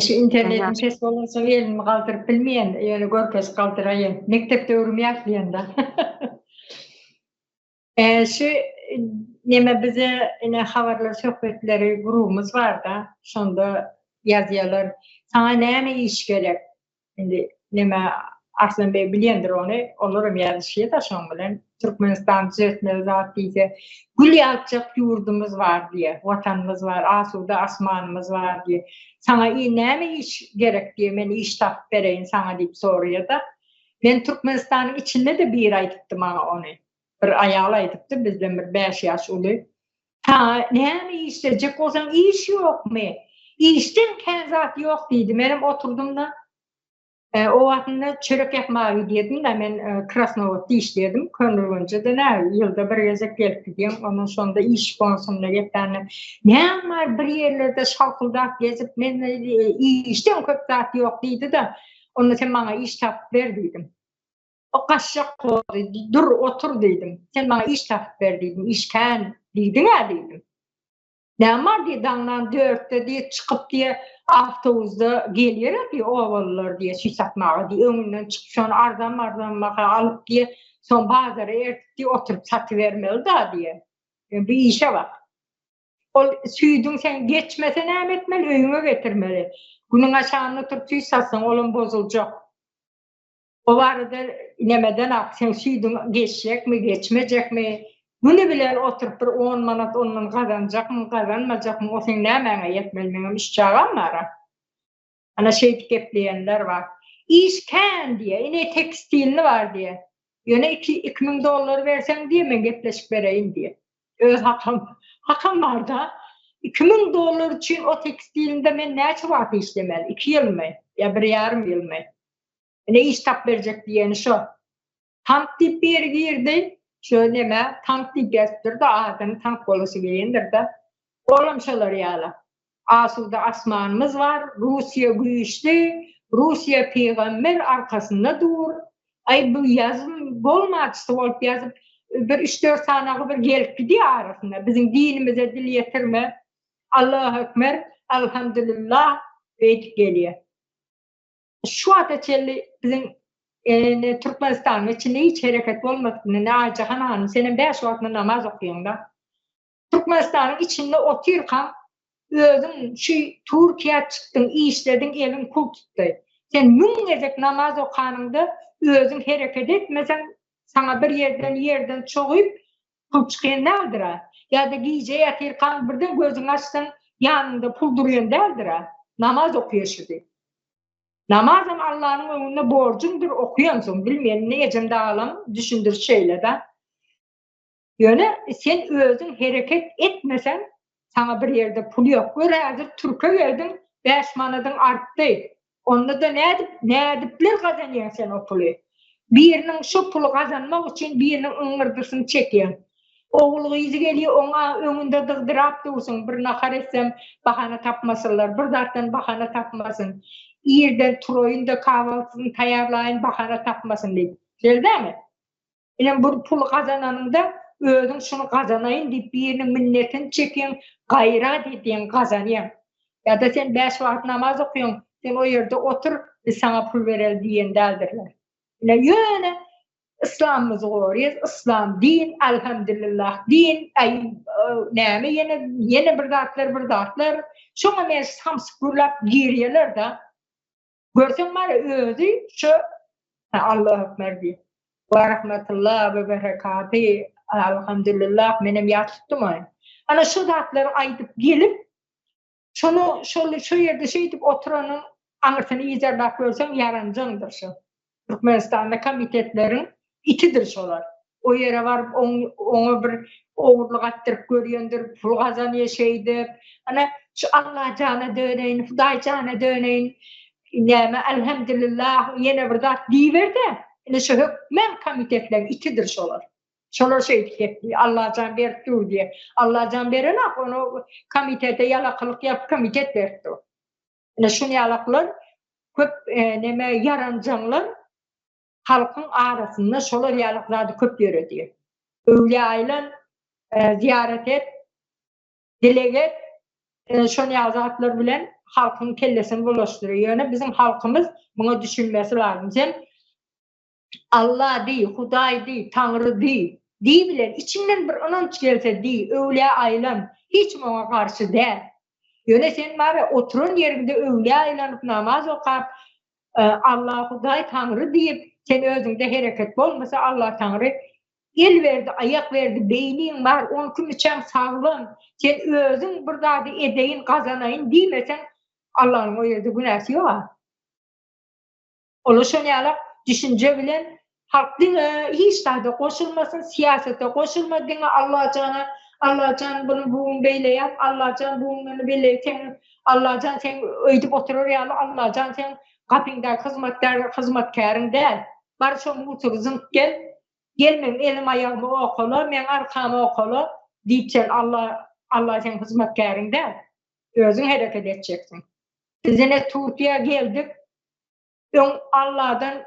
Şu internetin pes olursa elimi kaldırıp bilmeyen, yani görkez kaldırayım. Mektepte öğrenmeyek da. Şu neme bize yine haberler, sohbetleri, grubumuz var da, şunda yazıyorlar. Sana neme iş gerek? Şimdi neme Arslan Bey bilendir onu, olurum yazışıyor da şun bilen. Türkmenistan düzeltmeli zat diye. Gül yalçak yurdumuz var diye, vatanımız var, asuda asmanımız var diye. Sana neme iş gerek diye, beni iş tapıp vereyim sana deyip soruyor da. Ben Türkmenistan'ın içinde de bir ay gittim bana onu. Bir ayağla edipti, bizden bir 5 yaş oluyor. Ne mi işleyecek olsan iş yok mu? İşten kenzat yok dedim. Benim oturdum da o vaktinde çörek yapmağı dedim da ben Krasnovod'da işledim. Könlülünce de ne yılda bir yazık gelip gidiyorum. Ondan sonra da iş konusunda yeterli. Ne var bir yerlerde şalkıldak gezip ben işten köp zat yok dedi de onu sen bana iş tapıp ver dedim. O kaşık koydu, dur otur dedim. Sen bana iş tapıp ver dedim. İşken dedim ya dedim. Ne var diye dandan 4'te diye çıkıp diye avtobüste geliyor diye ovalılar diye süs atmağa diye önünden çıkıp sonra ardan maka alıp diye son bazıları ertip diye oturup satıvermeli da diye. Bir işe bak. O süydün sen geçmesen hem etmeli, öğüne getirmeli. Bunun aşağını oturup süs satsan oğlum bozulacak. O arada inemeden aksen süydün geçecek mi, geçmeyecek mi? Bunu bilen oturup bir 10 manat ondan kazanacak mı, kazanmayacak mı? O sen ne yetmeli, iş çağın var. Ana şey kepleyenler var. İşken diye, yine tekstilini var diye. Yine $2,000 versen diye mi gepleşip vereyim diye. Öz hakkım var da. $2,000 için o tekstilinde ben ne çabuk işlemeli? 2 yıl mı? Ya bir yarım yıl mı? Ne iş tap verecek diyeni şu. Tank tip bir girdi. Şöyle deme, tank tip yazdır da adını tank kolusu giyindir de. Oğlum şöyle yağla. Asuda asmanımız var. Rusya güçlü. Rusya peygamber arkasında dur. Ay bu yazım bolmaçtı olup yazıp bir 3-4 tane bir gelip gidiyor arasında. Bizim dinimize dil yetirme. Allahu Ekber, elhamdülillah deyip geliyor. Şu ateşeli bizim Türkmenistan'ın içinde hiç hareket olmadığını ne Aycahan Hanım senin 5 vaktinde namaz okuyorsun da. Türkmenistan'ın içinde otururken özün şu Türkiye çıktın, işledin, elin kul tuttu. Sen müngecek namaz okanında özün hareket etmesen sana bir yerden çoğuyup pul çıkıyor nedir ha? Ya da giyce yatırken birden gözün açtın yanında pul duruyor nedir ha? Namaz okuyor şimdi. Namazım Allah'ın önünde borcundur, okuyorsun. Bilmeyen ne yiyeceğim dağılam, düşündür şeyle de. Yani sen özün hareket etmesen, sana bir yerde pul yok. Böyle hazır Türk'e verdin, 5 manadın arttı. Onda da ne edipler kazanıyorsun sen o pulu. Birinin şu pulu kazanmak için birinin ıngırdısını çekiyorsun. Oğlu izi geliyor, ona önünde dırdırap dursun. Bir nakar etsem bahane tapmasınlar, bir zaten bahane tapmasın. yerden turoyun da kahvaltısını tayarlayın bahara tapmasın deyip. Değil mi? Yani bu pul kazananın da özün şunu kazanayın deyip birinin minnetin çekin, gayrat edin kazanayım. Ya da sen 5 vakit namaz okuyorsun, sen o yerde otur, biz sana pul verelim diyen derdirler. Yani İslam'ımızı koruyoruz, İslam din, elhamdülillah din, neyme yine bir dağıtlar. Şuna men samsıkurlap giriyorlar da, görsen var özü şu, Allah ekber diye. Ve rahmetullah ve berekatı, elhamdülillah menem yatıttım ay. Ana şu dağıtları aydıp gelip, şu yerde şey edip oturanın anırtını izerlap görsen yarancındır şu. Türkmenistan'da komitetlerin itidir şolar. O yere varıp onu bir oğurluk attırıp görüyendir, pul kazanıya şeydir. Ana şu Allah cana döneyin, Huday cana döneyin. Neyme elhamdülillah yine bir dağıt diyiver de. Şu hükmen komitetlerin itidir şolar. Şolar şey etti, Allah can verdi diye. Allah can verene onu komitete yalakılık yap, komitet verdi. Şunu yalaklar, köp yarancanlar, halkın arasında şolar yalıklardı köp yürü diye. Öwliýaýlar ziyaret et, dilek et, şonu yazatlar bilen halkın kellesini bulaşdırıyor. Yani bizim halkımız bunu düşünmesi lazım. Sen Allah değil, Huday değil, Tanrı değil. Değil bilen, içinden bir inanç gelse değil, öwliýaýlar hiç ona karşı değil. Yani sen var oturun yerinde öwliýaýlar namaz okap, Allah Huday Tanrı deyip sen özünde hareket bolmasa Allah Tanrı el verdi, ayak verdi, beynin var, on kümüçen sağlam. Sen özün burada edeyin, kazanayın diýmesen Allah'ın o yerde günahı yok. Ola şonu düşünce bilen halk dine hiç daha koşulmasın, siyasete koşulma dine Allah can bunu bugün beyle yap, Allah can bunu beyle sen, Allah can sen öydüp oturur ya, Allah can sen kapında hizmetkarın değil. Bar şonu oturzun gelmem elim ayağımı okula, men arkamı okula deyipsen Allah sen hizmetkarın değil. Özün hareket edeceksin. Biz yine Türkiye'ye geldik. Allah'dan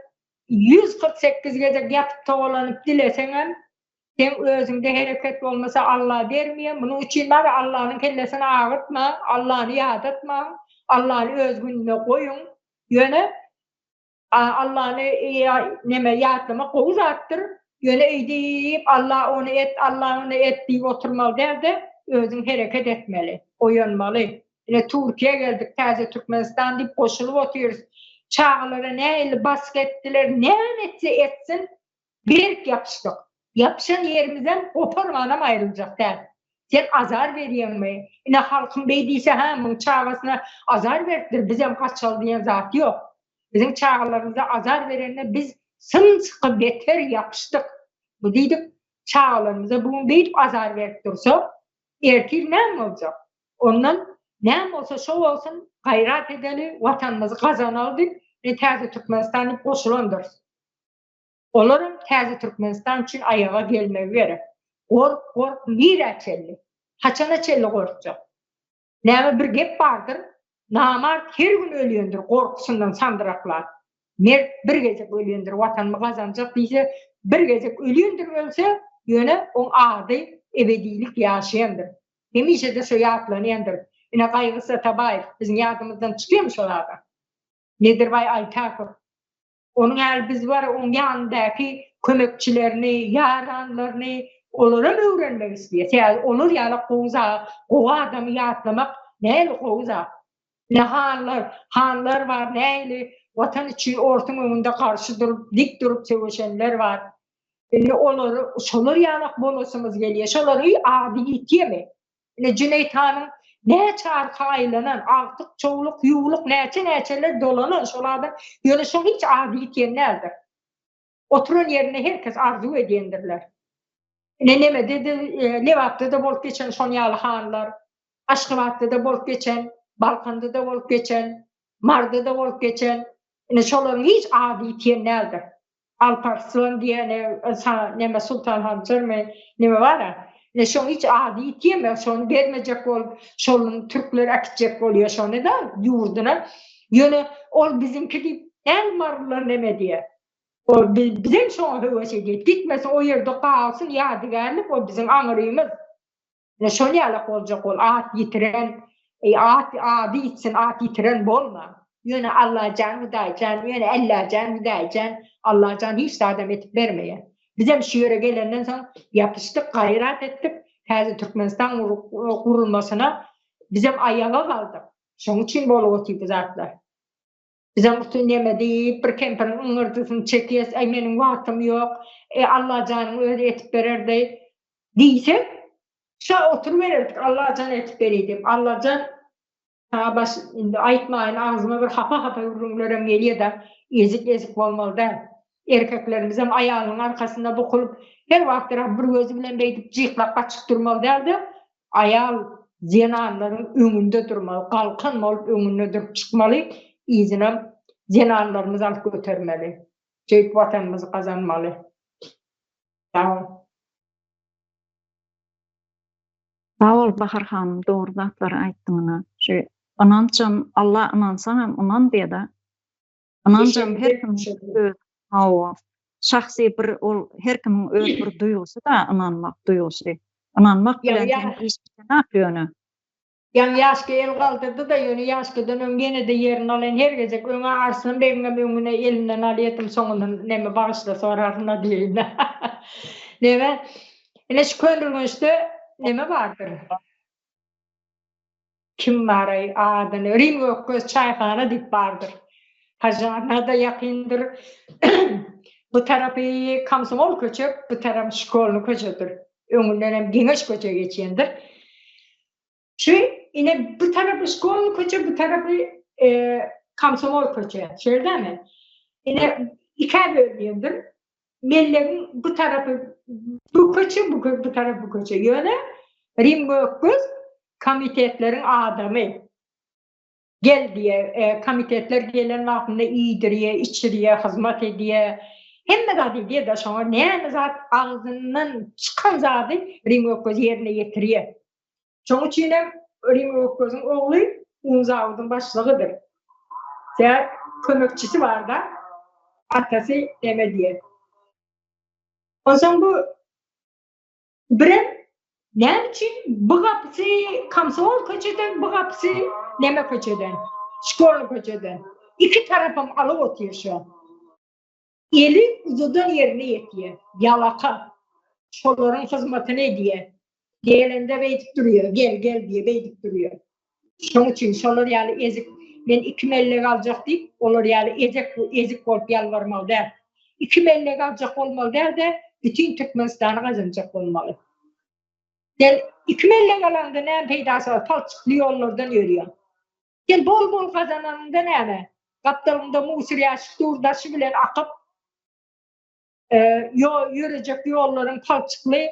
148 gece yatıp tavalanıp dilesenem, sen özünde hareket olmasa Allah vermiyor. Bunun için var Allah'ın kellesini ağırtma, Allah'ını yad etme, Allah'ını özgünlüğüne koyun. Yöne Allah'ını yadlama koğuz attır. Yöne deyip Allah onu et deyip oturmalı der de özün hareket etmeli, oyunmalı. Yine Türkiye'ye geldik, taze Türkmenistan deyip koşulup oturuyoruz. Çağlara neyle baskettiler, ne etse etsin, berk yapıştık. Yapışan yerimizden koparmadan ayrılacak der. Sen azar veriyorsun mu? Yine halkın beydiyse bunun çağlasına azar verdir. Bizim kaçal diyen zat yok. Bizim çağlarımıza azar verenle biz sımsıkı beter yapıştık. Bu dedik çağlarımıza bugün beydip azar verip dursa erkir ne olacak? Ondan ne olsa şu olsun gayret edelim, vatanımızı kazanalım ve taze Türkmenistan'ı koşulandır. Onların taze Türkmenistan için ayağa gelmeyi verir. Kork nire çelli. Haçana çelli korkacak. Neme bir gep vardır. Namart her gün ölüyündür korkusundan sandıraklar. Mert bir gecek ölüyündür vatanımı kazanacak deyse bir gecek ölüyündür ölse yöne on adı ebedilik yaşayandır. Demişe de şu yatlanıyandır. Yine kaygısı tabayır. Bizim yardımımızdan çıkıyormuş olarda. Nedir bay Aytakır? Onun her biz var, onun yanındaki kömekçilerini, yaranlarını onlara mı öğrenmek istiyor? Yani olur yani o adamı yatlamak neyle koğuza? Ne hanlar var, neyle vatan için ortamında karşı durup, dik durup sevişenler var. Yani onları, şolar yanak bonusumuz geliyor, şoları adi itiyor mu? Yani Cüneyt Han'ın ne çarkı aylanan, artık çoğuluk, yuğuluk, neçeler dolanan şolardan yöne şun hiç adi itiyenlerdir. Oturun yerine herkes arzu ediyendirler. Neme dedi, Levat'ta da bolup geçen Şonyalı hanlar, Aşkıbat'ta da bolup geçen, Balkan'da da bolup geçen, Mar'da da bolup geçen, şoların hiç adi itiyenlerdir. Alparslan diye neme Sultan Hançer mi, neme var ya, şonu hiç adi itiyemez, şonu vermeyecek ol, şonun Türkler akitecek oluyor şonu da yurduna. Yöne ol bizimki deyip el marlar neme diye. O bizim şoň höwese gitmese o ýerde kalsın ýadygarlyk o bizim aňyrymyz. Ne şoň ýaly boljak ol at ýitiren, at ady itsin at ýitiren bolma. Yöne Allah can hüdaýjan, yöne Allah can hüdaýjan, Allah can hiç adam etip bermeýär. Bizim şu ýere gelenden soň ýapyşdyk, gaýrat etdik. Häzir Türkmenistan gurulmasyna bizim ayağa kaldık. Şoň üçin bolup otýar bu zatlar. Bizim bütün neme deyip bir kemperin ıngırtısını çekiyes, ay menin wagtym ýok, Allah canım öyle etip berer diýsek, şa oturup bererdik, Allah can etip berýär. Allah can baş indi aýtmaýyn ağzyma bir hapa ürünlerem gelýär da ezik bolmaly da. Erkeklerimiz hem ayağının arkasında bokulup her wagtda bir gözü bilen beýdip jyklap gaçyp durmaly derdi. Ayal zenanlaryň öňünde durmaly, galkan bolup öňünde durup çykmaly. İzinem zenanlarımız alıp götürmeli. Çeýip watanymyzy kazanmaly. Tamam. Sağ ol Bahar hanım, doğru zatlar aýtdyňyna. Şu anancam Allah anansam hem anan diýdi. Anancam her kim şahsy bir ol her kimiň öz bir duýgusy da ananmak duýgusy. Ananmak bilen hiç näpýöni. Yani yaşka el kaldırdı da yönü yaşkadan öngene de yerini alan her gece öňe arsın beňe öňüne elinden alýetdim soňundan neme başla sorarına diýin. Neme? Ene şu köndürmüşde neme bardyr? Kim baray adyny Ringo Köz çaýhana dip bardyr. Hajana da ýakyndyr. Bu tarapy Komsomol köçüp, bu tarap şkolny köçüdür. Öňünden hem Geňeş köçe geçendir. Şu yine bu tarafı şkolny köçe, bu tarafı Komsomol köçe. Şöyle mi? Yine iki bölümdür. Mellerin bu tarafı bu köçe, bu tarafı bu köçe. Yöne Rim Gökgöz komitetlerin adamı. Gel diye komitetler gelen vaktinde iýdiriye, içiriye, hizmet ediye. Hemme zat diye de şoňa näme zat ağzından çıkan zatı Rim Gökgöz yerine getiriye. Şoň üçin Rim Gökgöz'ün oğlu Unzavud'un başlygydyr. Sen kömekçisi var da atasy deme diye. O zaman bu biren näme üçin bu gapsy Komsomol köçeden, bu gapsy neme köçeden, şkolny köçeden. İki tarapym alyp otýar şu. Eli uzadan yerine ýetýär. Ýalaka. Şolaryň hyzmatyny edýär. Gelende beýdip durýar, gel diye beýdip durýar. Şoň üçin şolar ýaly ezik, men 2 mellek aljak diýip, olar ýaly ezik bolup ýalvarmaly däl. 2 mellek aljak bolmaly däl de bütün Türkmenistany gazanjak bolmaly. Gel 2 mellek alanda näme peýdasy bar, palçykly ýollardan ýörýär. Gel bol gazananda näme? Gapdalynda musir ýaşyk durdaşy bilen akyp ýörejek ýollaryň palçykly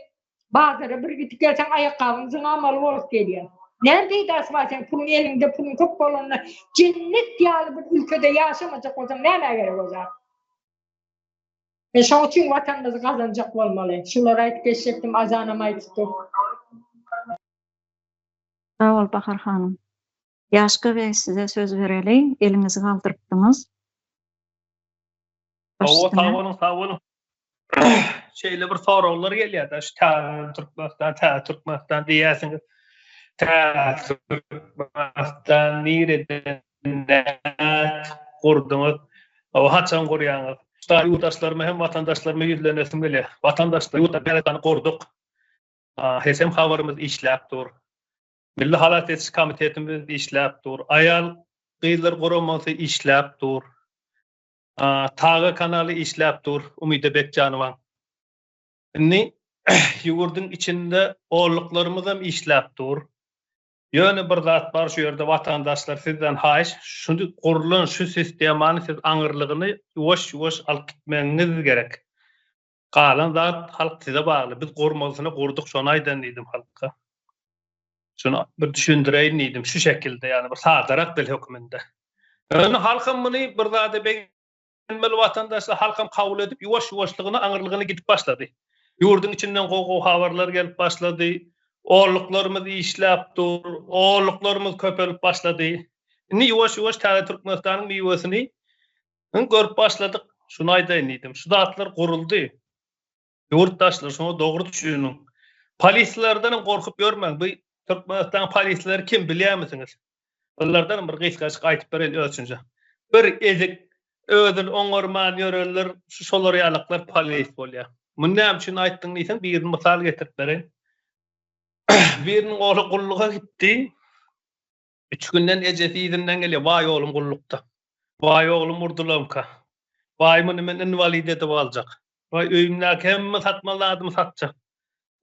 bazara bir gitip gelsen ayakkabıňyň amaly bolup gelýär. Nerede ýasy bar sen pulun elinde, pulun köp bolanda cennet ýaly bir ülkede ýaşamajak bolsaň näme gerek bolsa? Şoň üçin watanymyzy gazanjak bolmaly. Şulara aýtyp geçdim, azanam aýtdy. Sağ ol Bahar hanım. Ýaşka we size söz bereli, elinizi galdyrypdyňız. Sağ olun. Şeýle bir soraglar gelýär da şu Türkmenistan diýäsiňiz. Türkmenistan nireden gurduňyz? O haçan gurýaňyz? Şol ýurtdaşlaryma hem watandaşlaryma ýüzlenesim gelýär. Watandaşlar ýurtdaşlaryny gurduk. Hesem habarymyz işläp dur. Milli Halat Etiş Komitetimiz işläp dur. Ayal gyýlar guramasy işläp dur. Tağı kanaly işläp dur. Umide Bekjanowaň. Ni ýurduň içinde oğluklarymyz hem işläp dur. Ýöne bir zat bar şu ýerde watandaşlar sizden haýyş, şunu gurulan şu sistemany siz aňyrlygyny ýuwaş alyp gitmeňiz gerek. Galan zat halk size bagly. Biz gurmasyny gurduk, şonu aýdan diýdim halka. Şunu bir düşündireýin diýdim şu şekilde, ýani bir sadarak dil hökmünde. Ýöne halkym muny bir zat bilmeli watandaşlar halkym kabul edip ýuwaş-ýuwaşlygyny aňyrlygyny gidip başlady. Ýurduň içinden gowy habarlar gelip başlady. Oğluklarımız işläp dur, oğluklarımız köpelip başlady. Ni yavaş Täze Türkmenistanyň miwesini görüp başladyk. Şunu aýdaýyn diýdim. Şu zatlar guruldy. Yurtdaşlar şonu dogry düşünün. Polislerden korkup görmeň. Bu Türkmenistan polisleri kim bilýärmisiňiz? Onlardan bir gysgaçyk aýtyp beren ölçünje. Bir ezik özün oňorman ýöreler, şu şolar ýalaklar polis bolýar. Muny näme üçin aýtdyň diýsen, bir misal getirip beren. Biriniň oğlu gulluga gitdi. 3 günden ejesi izinden gelýär. Vay oğlum gullukda. Vay oğlum urdulamka. Vay men invalid edip aljak. Vay öýümdäki hemme satmalarymı satjak.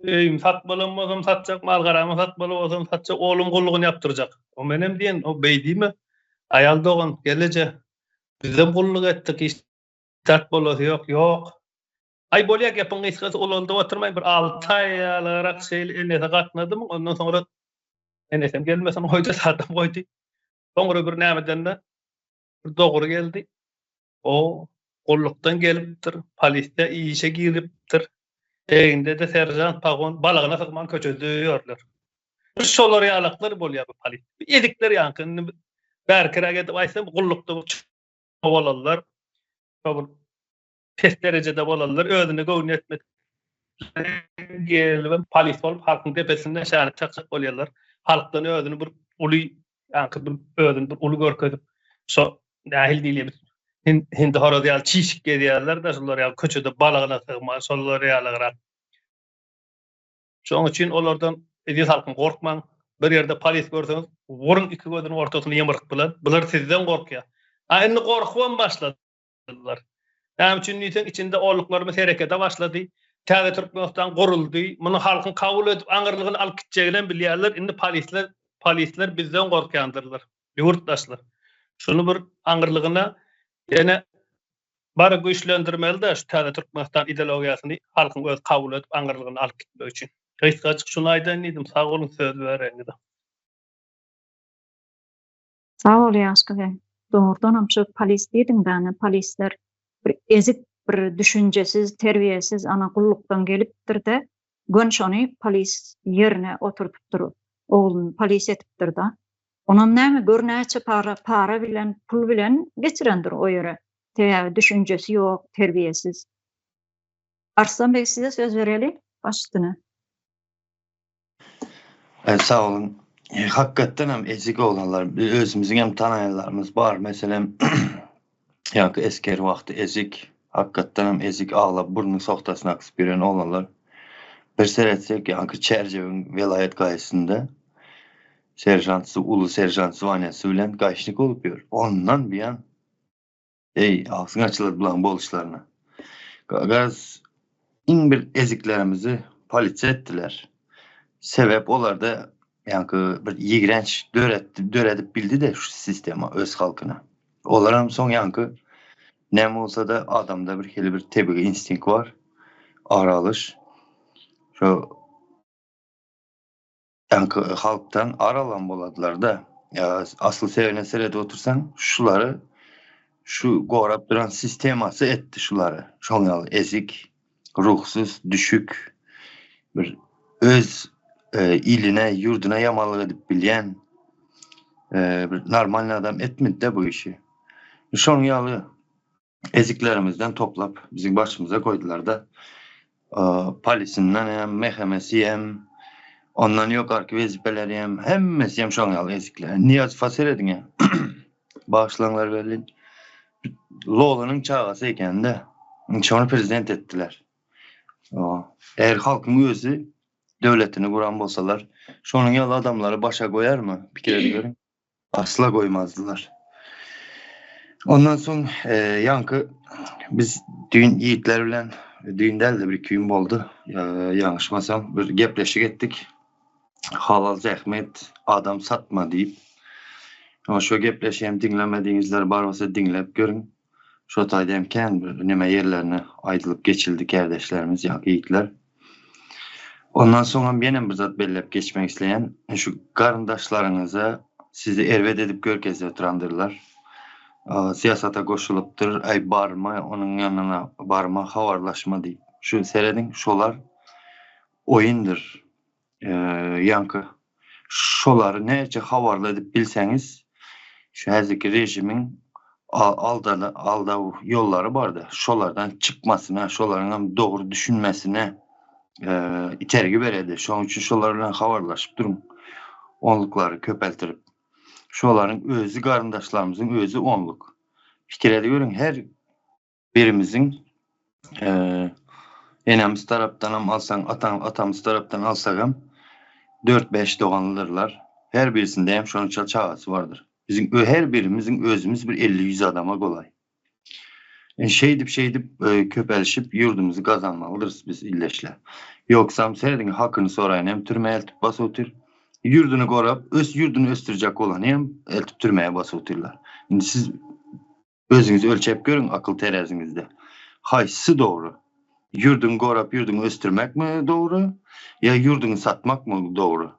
Öýüm satmalamazam satjak, mal garamy satmalamazam satjak, oğlum gullugyny ýapdyrjak. O menem diýen, o beýdimi? Aýal dogan geleje. Bizem gulluk etdik, istat bolady ýok. Ay bolýak ýapyň ysgasy olanda oturmaýyn bir 6 aýalarak şeýle enese gatnadym. Ondan soňra enesem gelmesem hoýda satam goýdy. Soňra bir nämeden de bir dogry geldi. O gullukdan gelipdir, polisde işe giripdir. Eýinde de serjant pagon balagyna sykman köçüdýärler. Şolar ýalaklar bolýar bu polis. Edikler ýankyny bärkirä gedip aýsam gullukda bolarlar. Bu pes derecede bolarlar. Özüne göwün etmek. Gelip polis bolup halkyň tepesinden şäherlik çakçak bolýarlar. Halkdan özüni bir uly ýanky bir özüni bir uly görkezip so dahil diýilýär. Hindi horoz ýaly çişik gedýärler da şolar ýaly köçede balagyna sygma, şolar ýalygyrak. Şoň üçin olardan edýär halkyň gorkmaň. Bir ýerde polis görseňiz, wurun iki gözüniň ortasyny ýamryk bilen, bular sizden gorkýar. Aýny gorkuwan başladylar. Näme üçin diýsen, içinde oğluklarymyz herekete başlady. Täze Türkmenistan guruldy. Muny halkyň kabul edip aňyrlygyny alyp gitjegini bilýärler. Indi polisler bizden gorkýandyrlar. Ýurtdaşlar. Şunu bir aňyrlygyna ýene bara güýçlendirmeli de şu Täze Türkmenistan ideologiýasyny halkyň öz kabul edip aňyrlygyny alyp gitmek üçin. Gysgaçyk şunu aýdan diýdim, sag bolun söz bereňiz. Sağ ol ýaşky. Doğrudan hem şu polis diýdiň bäne, polisler bir ezik, bir düşünjesiz, terbiýesiz ana gullukdan gelipdir de gönç ony polis ýerine oturtupdyr. Oğlun polis etipdir da. Onuň näme görnäçe para bilen, pul bilen geçirendir o ýere. Düşünjesi ýok, terbiýesiz. Arslan bey, size söz bereli başystyna. Sağ olun. Hakikaten hem ezik olanlar, özümüzün hem tanaýanlarymız bar. Meselem, ýa-ki esker wagty ezik, hakikaten hem ezik ağlap burnuny soktasyna akyp biren olanlar. Bir seretsek, ýa-ki Çerjewiň vilayet gaýsynda serjantsy, ulu serjant zwanýasy bilen gaýşnik bolup ýör. Ondan biýan agsyň açylar bilen boluşlaryna. Gaz iň bir eziklerimizi polisiýa etdiler. Sebep olarda ýa-ki bir ýigrenç döredip bildi de şu sistema öz halkyna. Olaram soň ýa-ki näme bolsa da adamda bir hili bir tebii instinkt var. Aralış. Şu ýa-ki halktan aralan boladylar da. Ya asly sebäbine serede otursaň şulary şu gorap duran sistemasy etdi şulary. Şoňaly ezik, ruhsuz, düşük bir öz iline, yurduna yamanlyk edip bilýän bir normal adam etmedi de bu işi. Şoňaly eziklerimizden toplap bizim başımıza koydular da polisinden hem mehemesi hem ondan ýokarky wezipeleri hemmesi hem şoňaly ezikler. Niyaz fasir ediňe bağışlanlar berlin. Lolanyň çağasy ekende şonu prezident etdiler. Eğer halkyň özü döwletini guran bolsalar, şonuň ýaly adamlary başa goýarmy? Pikir ediyorum. Asla goýmazdylar. Ondan soň ýanky biz düň ýigitler bilen düýndelde bir küýüm boldu. Ýaňyşmasam bir gepleşik etdik. Halal zähmet adam satma diýip. Ama şu gepleşýän dinlemediğinizler bar bolsa dinlep görün. Şu taýdamken bir näme ýerlerine aýdylyp geçildi kardeşlerimiz ýa-ki ýigitler. Ondan soňra benim bir zat bellep geçmek isleyen şu garyndaşlaryňyza sizi erwet edip görkezde oturandyrlar. Siyasata goşulypdyr, ay barma, onuň ýanyna barma, hawarlaşma diýip. Şu serediň şolar oýundur. Ýanky şolary näçe hawarla edip bilseňiz, şu häzirki rejimin alda yolları bardy. Şolardan çıkmasına, şolaryň dogry düşünmesine itergi beredi. Şoň üçin şolar bilen habarlaşyp durun. Onluklary köpeltirip. Şolaryň özü garyndaşlarymyzyň özü onluk. Fikirleri görün, her birimizin enemiz tarapdan ham alsaň, atamyz tarapdan alsagam 4-5 doganlydyrlar. Her birisinde hem şonça çağası vardır. Bizim her birimizin özümüz bir 50-100 adama golay. Şeydip köpelişip yurdumuzu kazanmalıdırız biz illeşle. Yoksam seredin hakkını sorayın hem türmeye eltip bas otur. Yurdunu korap, yurdunu östürecek olan hem eltip türmeye bas oturlar. Şimdi siz özünüzü ölçep görün akıl terazinizde. Haysı doğru? Yurdunu korap, yurdunu östürmek mi doğru? Ya yurdunu satmak mı doğru?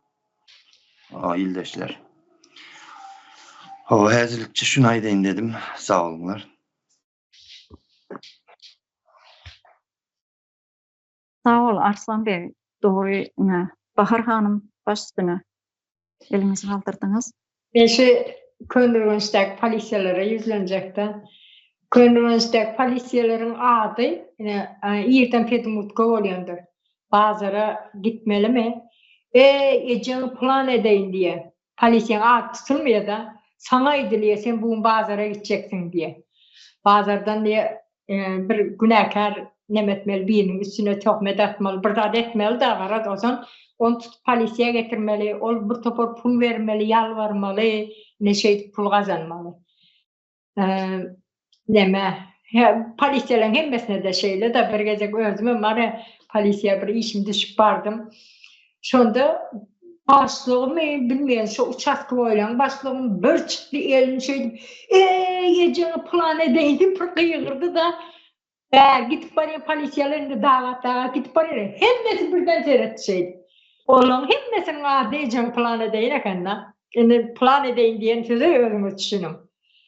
İldeşler. Hazırlıkçı şunu aydeyin dedim. Sağ olunlar. Sağ ol Arslan Bey. Doğru. Bahar Hanım başüstüne elinizi kaldırdınız. Ben şu Könürgünç'teki polisiyalara yüzlenecekti. Könürgünç'teki polisiyelerin adı yerden Pedimutko olyandır. Bazıra gitmeli mi? Eceni plan edeyin diye. Polisiyen adı tutulmuyor da sana ediliyor sen bugün bazıra gideceksin diye. Bazardan diye bir günahkar nemetmeli birinin üstüne töhmet atmalı, bırdat etmeli de var. O zaman onu tutup polisiye getirmeli, ol bir topor pul vermeli, yalvarmalı, ne şey pul kazanmalı. Polisiyelerin hemmesine de şeyle de bir gece özüme bana polisiye bir işim düşüp bardım. Şonda başlığımı bilmeyen şu uçaskı oylan başlığım bir çıktı elini şeydi. Yeceni plan edeydim bir kıyırdı da gidip bana polisiyelerin davat gidip bana hemmesi birden seyretti şeydi. Oğlum hemmesinin adı yeceni plan edeyim ekanda. Plan edeyim diyen sözü özümü düşünüm.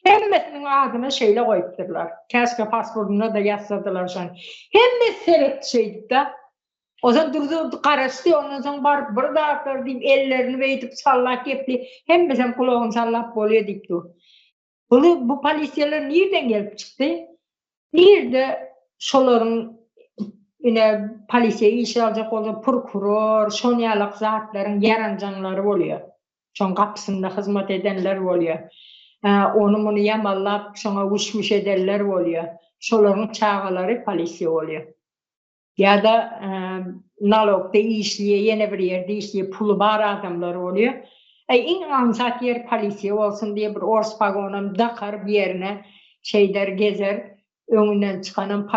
Hemmesinin adını şeyle koyuptırlar. Keşke pasportuna da yazsadılar şu an. Hemmesi seyretti şeydi de. O zaman durdu karıştı, ondan sonra barıp bir dağıtlar deyip ellerini veydip sallak yaptı. Hem mesela kulağını sallak boluyor deyip dur. Bu polisiyeler nereden gelip çıktı? Nerede şoların yine polisiye iş alacak olan prokuror, şonyalık zatların yarancanları oluyor. Şon kapısında hizmet edenler oluyor. Onu yamallap şona uçmuş ederler oluyor. Şoların çağaları polisiye oluyor. Ya da nalogda işliye, yeni bir yerde işliye pulu bar adamlar oluyor. En ansat yer polisiye olsun diye bir orspagonu dakar bir yerine şeyler gezer. Önünden çıkanın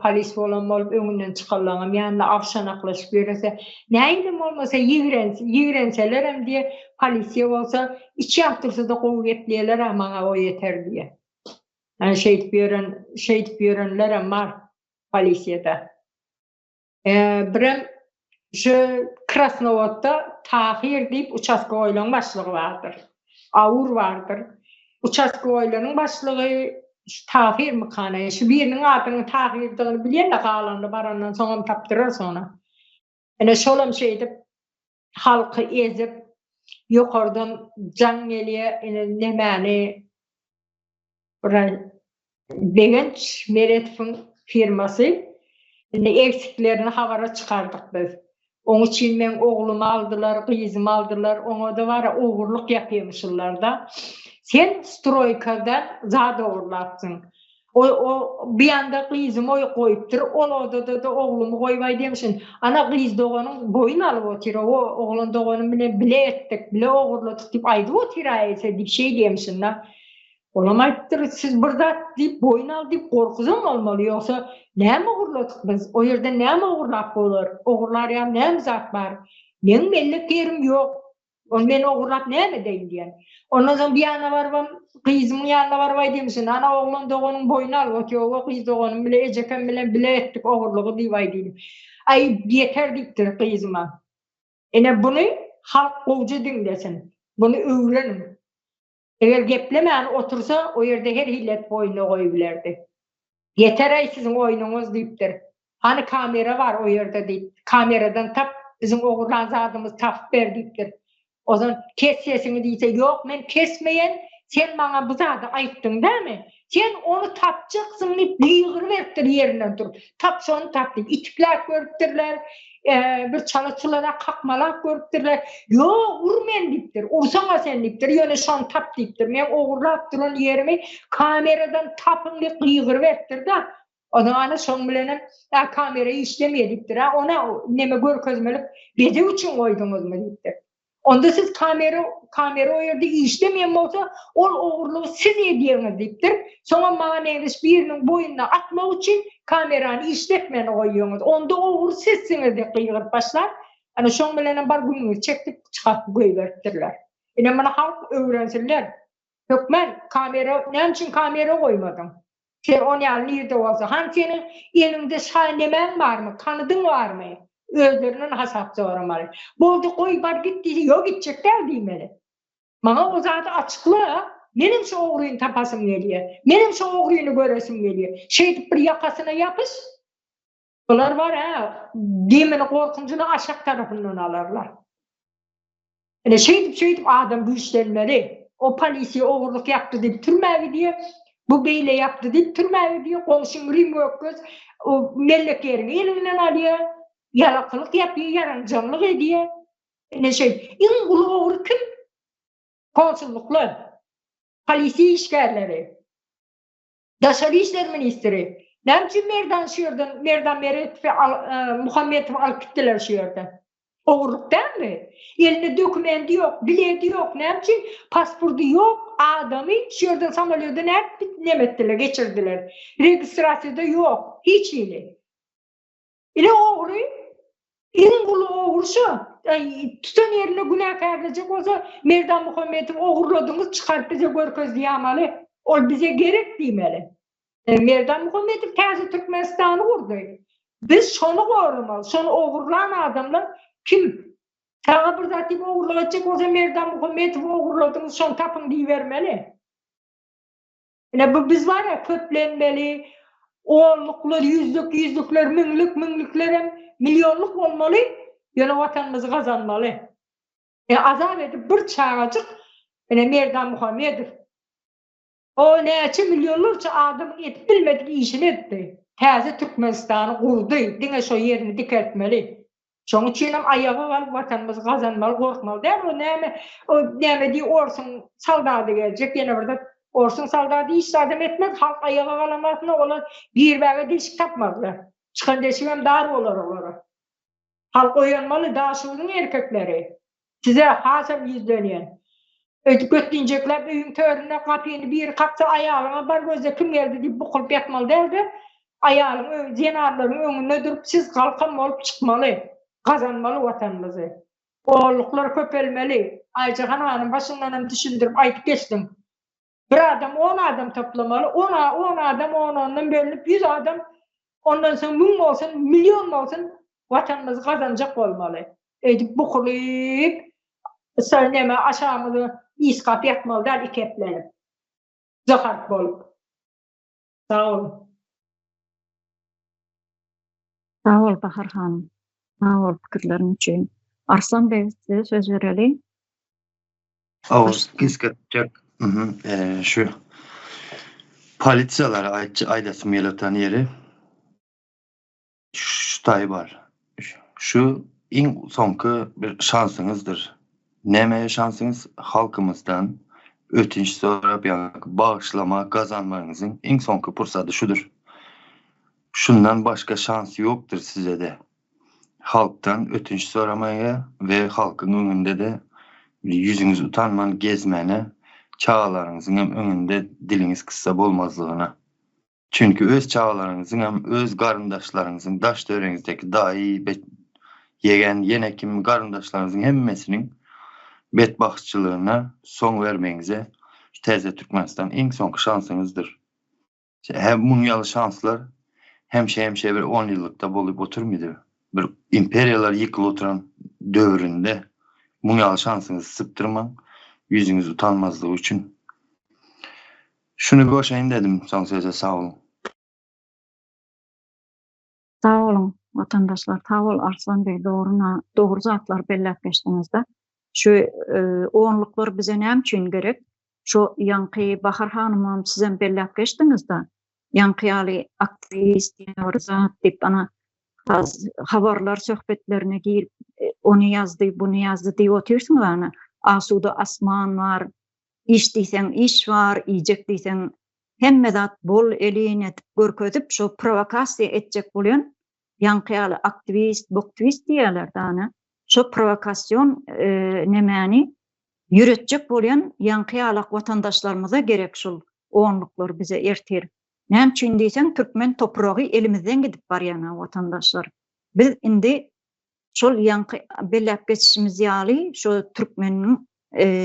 polis olan olup önünden çıkarlanım. Yani avşanaklaşıp görürse. Neydim olmasa yigrenseler hem diye polisiye olsa içi yaptırsa da kuvvetliyeler ama o yeter diye. Yani şehit biyorenler hem var polisiyede. Birem şu Krasnovod'da Tahir deyip uçaskı oylanın başlığı vardır. Avur vardır. Uçaskı oylanın başlığı Tahir mi kanaya? Şu birinin adını Tahir'den bilen de kalanını barandan sonra taptırır sonra. Yani şolam şeydip halkı ezip yukarıdan can geliye nemani Begenç Meretf'in firması eksiklerini havara çıkardık biz. Onun için ben oğlumu aldılar, kızımı aldılar. Ona da var uğurluk yapıyormuşlar da. Sen stroykadan zada uğurlatsın. O bir anda kızımı oy koyuptur. O odada da oğlumu koyvay demişsin. Ana kız doğanın boyunu alıp otur. O oğlun doğanın bile ettik, bile uğurladık deyip aydı otur ayetse bir şey demişsin da. Olamayıptır, siz burada deyip boyun al deyip korkuzun olmalı yoksa ne mi uğurladık biz? O yerde ne mi uğurlap olur? Uğurlar ya ne mi zat var? Benim bellik yerim yok. Onu beni uğurlap ne mi deyin diyen. Ondan sonra bir yana var, kızımın yanına var vay demişsin. Ana oğlun doğanın boyunu al. O kız doğanın bile eceken bile ettik uğurluğu diye vay dedim. Ay yeter deyiptir kızıma. Yani bunu halk kovucu dinlesin. Bunu öğrenin. Eğer geplemeyen otursa o yerde her hillet boyunu koyuverdi. Yeter ay sizin oyununuz deyiptir. Hani kamera var o yerde deyip. Kameradan tap bizim oğurlan zadımız tap ver deyiptir. O zaman kes sesini deyse yok ben kesmeyen sen bana bu zada ayttın değil mi? Sen onu tapjaksın deyip ýygyr beripdir ýerinden durup. Tapşony tap deyip itikler görüpdirler. Bir çalıçılara kakmalak görüpdirler. Yo urmen deyipdir. Ursaňa sen deyipdir. Ýöne şon tap deyipdir. Men ogurlap duran ýerimi kameradan tapın deyip ýygyr beripdir da. Ona şoň bilenem kamera işlemýär deyipdir. Ona neme görkezmelik beze üçin goýduňyzmy deyipdir. Onda siz kamera o yerde işlemeyen bolsa ol ogurluğu siz ediyorsunuz deyipdir. Sonra maneviş birinin boyundan atmak için kameranı işletmeni koyuyorsunuz. Onda ogur sizsiniz de kıyılıp başlar. Hani şoň bilen bar gününü çekip çıkartıp koyuvertirler. Ene bana halk öğrensinler. Hökmen kamera, ne için kamera koymadın? Sen on ýaly ýerde bolsa, han senin elinde şahnemen var mı? Kanadyň var mı? Özlerinin hasap soramalı. Boldu koy bar gitti, yok gidecekler diýmeli. Maňa o zady açykla, menim şu ogruýyny tapasym gelýär. Menim şu ogruýyny göresim gelýär. Şeýdip bir ýakasyna ýapyş. Bular var demini korkunçunu aşak tarafından alarlar. Ene şeýdip adam güýçlenmeli. O polisi ogurluk yaptı diýip türmäge diýip, bu beýle yaptı diýip türmäge diýip, goşuň rim gökgöz o mellek ýerini elinden alýar. Yalakılık yapıyor, yarancılık ediyor. En ulu oğru kim? Konsulluklar, polisi işgärleri, Daşary işler ministri. Nämçin Merdan Meretov ve Muhammedov alıp gittiler şu yerden. Oğurluk değil mi? Elinde dokumenti yok, bileti yok. Nämçin pasportu yok, adamı şu yerden samolyotdan nemettiler, geçirdiler. Registrasyada yok, hiç ili. İle oğru, en ulu oğursu, tutan yerine günahkarlayacak olsa Merdan Muhammedov oğurladığımız çıkarıp bize görköz diýmeli. Ol bize gerek diýmeli. Merdan Muhammedov täze Türkmenistan'ı kurdu. Biz şonu gorumaly, şonu oğurlan adamlar kim? Taňa bir zat diýip oğurlajak olsa Merdan Muhammedov oğurladığımız şonu tapın diýbermeli. Bu biz var ya köplenmeli, onluklar, yüzlükler, minlikler, milyonluk olmalı, ýöne vatanymyzy gazanmaly. Azap edip bir çağacık, Merdan Muhammedov. O näçe milyonlarça adam etip bilmedik işini etdi. Täze Türkmenistan'ı kurdu, diňe şo ýerini dikertmeli. Şoň üçin hem ayagy var, vatanymyzy gazanmaly, gorkmaly. O näme diýip orsun saldaty geljek, ýene birde orsun saldaty iş adam etmek, halk ayaga galamasına olar, girbäge dilşik tapmazlar. Çıkan deşik hem dar olar. Halk oyanmalı, daşuğunun erkekleri. Size hasap yüzlenyen. Götdinjekler öýüň törüne kapyny bir kapsa ayagyna bar gözle kim geldi diýip bukulyp ýatmaly derdi. Ayagyň jenarlaryň öňünde durup siz kalkan bolup çykmaly, gazanmaly watanymyzy. Oğurluklar köpelmeli. Aýja hananyň başyndan hem düşündirip aýtyp geçdim. Bir adam 10 adam toplamaly, 10 adam 10-ondan bölünip 100 adam, ondan soň 1000 bolsun, milyon bolsun watanymyzy gazanjak bolmaly. Edip bukulyp söneme aşağımızı iskap yapmalı der ikeplenip. Zahart bolup. Sağ olun. Sağ ol Bahar hanım. Sağ ol pikirlerin üçin. Arslan Bey size söz vereli. Kiskatacak şu polisiyalara aydasım yelatan yeri şu tay var. Şu en soňky bir şansınızdır. Näme şansınız halkımızdan ötünç sorap bağışlama gazanmalarınızın en soňky pursaty şudur. Şundan başka şans yoktur size de. Halktan ötünç soramaya ve halkın önünde de yüzünüz utanman gezmene, çağalarınızın hem önünde diliniz kıssa bolmazlığına. Çünkü öz çağalarınızın hem öz garyndaşlarınızın daş döreňizdeki dahi yene kim garyndaşlarınızın hemmesinin bedbahtçılığına son vermeňize täze Türkmenistan en soňky şansınızdır. Hem munyaly şanslar hemşe bir 10 ýyllykda bolup oturmydy. Bir imperiyalar ýykylyp oturan döwründe munyaly şansınızı sıptırmaň, yüzünüz utanmazlığı üçin. Şunu goşaýyn dedim, soň söze sağ olun. Sağ olun vatandaşlar, sağ ol Arslan Bey, doğru zatlar bellep geçdiňizde. Şu onluklar bize näme üçin gerek? Şo Yankı Bahar Hanımam sizden bellap geçdiniz da Yankıyalı aktivist zat dip bana habarlar söhbetlerine girip onu yazdı, bunu yazdı diye otursun bana. Asuda asman var, iş diysen iş var, yiyecek diysen hemmedat bol elin etip görködüp şo provokasiya etjek bolýan Yankıyalı aktivist, boktivist diýerler dana. Şo provokasyon nemäni ýüretjek bolýan Yankıyalı watandaşlarymyza gerek şol oňluklar bize erter. Näme üçin diýsen türkmen topragy elimizden gidip barýan watandaşlar. Biz indi şol Yankı bellap geçişimiz ýaly şo türkmeniň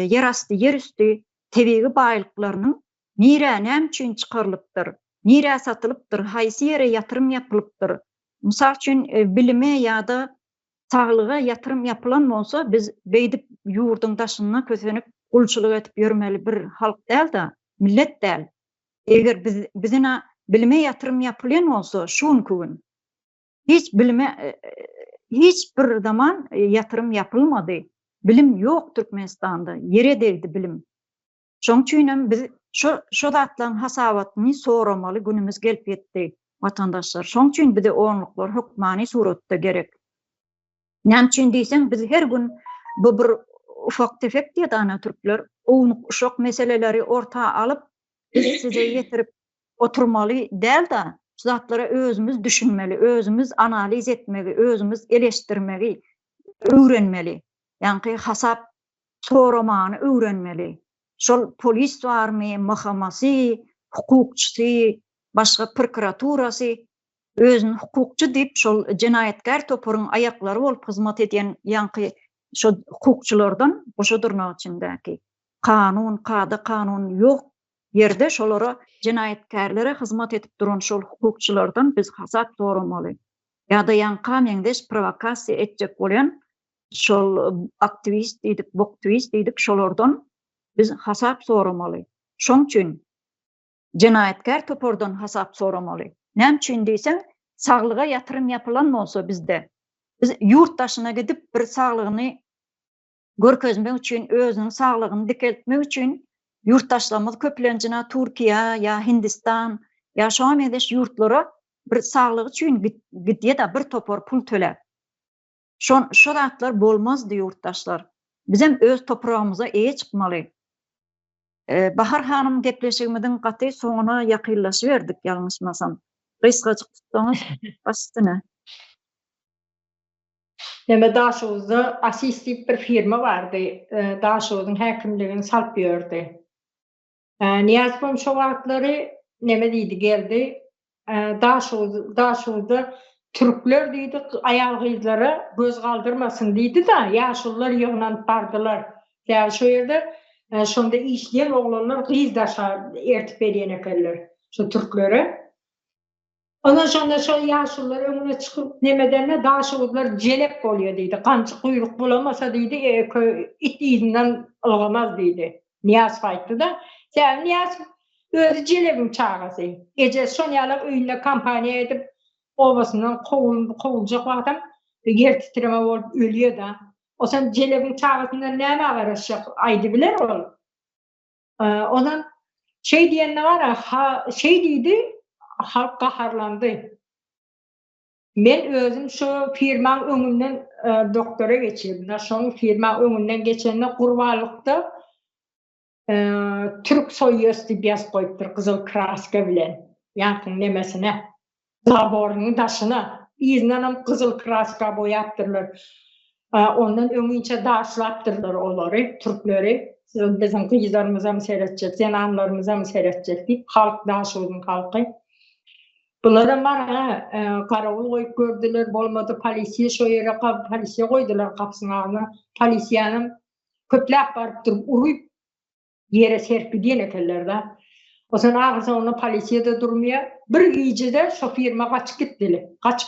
ýerasty ýerüstü tebigi baýlyklarynyň nire näme üçin çykarylypdyr, nire satılıpdyr, haýsy ýere ýatyrym ýapylypdyr. Mysal üçin bilime ýa-da saglyga ýatyrym ýapylan bolsa biz beýdip ýurdun daşyna kösenip gulçylyk etip ýörmeli bir halk däl-de, millet däl. Eger bizine bilime ýatyrym ýapylýan bolsa şunkugün hiç bilime hiç bir zaman ýatyrym ýapylmady. Bilim ýok Türkmenistanda, ýere degdi bilim. Şoň üçin biz şo zatlaryň hasabatyny soramaly günümiz gelip ýetdi watandaşlar. Şoň üçin bize oňluklar hukmany suratda gerek. Näme üçin diýsen biz her gün bu bir ufak tefek diýdana türkler oňluk uşak meseleleri ortağa alyp biz size ýetirip oturmaly däl-de zatlara özümüz düşünmeli, özümüz analiz etmeli, özümüz eleştirmeli, öwrenmeli. Ýani hasap soramany öwrenmeli. Şol polis barmy, mahkamasy, hukukçysy, başga prokuraturasy özüni hukukçy diýip şol jenayetkar topuryň aýaklary bolup hyzmat edýän ýanky şo hukukçylardan boşadyrnak içindäki kanun, kada kanun ýok ýerde şolara jenayetkarlara hyzmat edip duran şol hukukçylardan biz hasap soramaly. Ýa-da ýanka meňdeş provokasiýa etjek bolýan şol aktivist diýdik, boktivist diýdik şolardan biz hasap soramaly. Şoň üçin jenayetkar topordan hasap soramaly. Näme üçin diýsen, saglyga ýatyrym ýapylan bolsa bizde, biz ýurtdaşyna gidip bir saglygyny görkezmek üçin, özüniň saglygyny dikeltmek üçin ýurtdaşlarymyz köplenjine Türkiýe ýa Hindistan ýa şo meňdeş ýurtlara bir saglyk üçin gidýär da bir topor pul töler. Şo zatlar bolmazdy ýurtdaşlar. Biz hem öz toprağımıza eýe çykmaly. Bahar Hanım gepleşigimiziň gaty soňuna ýakynlaşyberdik ýalňyşmasam. Gysga çykdyňyz bastyna. Näme Daşowda asistit bir firma bardy. Daşowdyň häkimligini salyp ýördi. Niýazbym şo wagtlary näme diýdi geldi. Daşowda türkler diýdi, aýal gyzlara göz galdyrmasyn diýdi da, ýaşullar ýygnan bardylar. Ýa şo ýerde şonda işleyen oğlanlar gyzdaşa ertip berýän ekenler. Şo türklere. Ondan sonra şo ýaşullar öňüne çykyp nemedenle Daşowlar jelek bolýar diýdi. Kançy kuyruk bulamasa diýdi, it izinden ılgamaz diýdi. Niýaz aýtdy da. Sen Niýaz özü jelebin çağasy. Gece şonyalar öýünde kampaniýa edip obasından kovulacak adam yer titreme bolup ölüyor da. O sen jelebin çağasından näme garaşak aýdy biler ol. Ondan şey diýende var şey diýdi, halk gaharlandy. Men özüm şu firmaň öňünden doktora geçirdim. Şoň firma öňünden geçende gurbanlykda Türk soýýasy diýip ýazyp goýupdyr gyzyl kraska bilen. Ýakyn nemesine, zaborynyň daşyna izinden gyzyl kraska boýapdyrlar. Ondan öňünçe daşlapdyrlar olary, türkleri. Bizim gyzlarymyza mı seretjek, zenanlarymyza mı seretjek diýip halk Daşowdyň halky. Bulara mara karawul goýup gördüler, bolmady polisiýa şo ýere polisiýa goýdular kapsyna. Polisiýanyň köpläp baryp durup uruýup ýere serpidýän ekenler da. Osan agyrsa onu polisiýada durmaya bir gijede şo firma kaçyp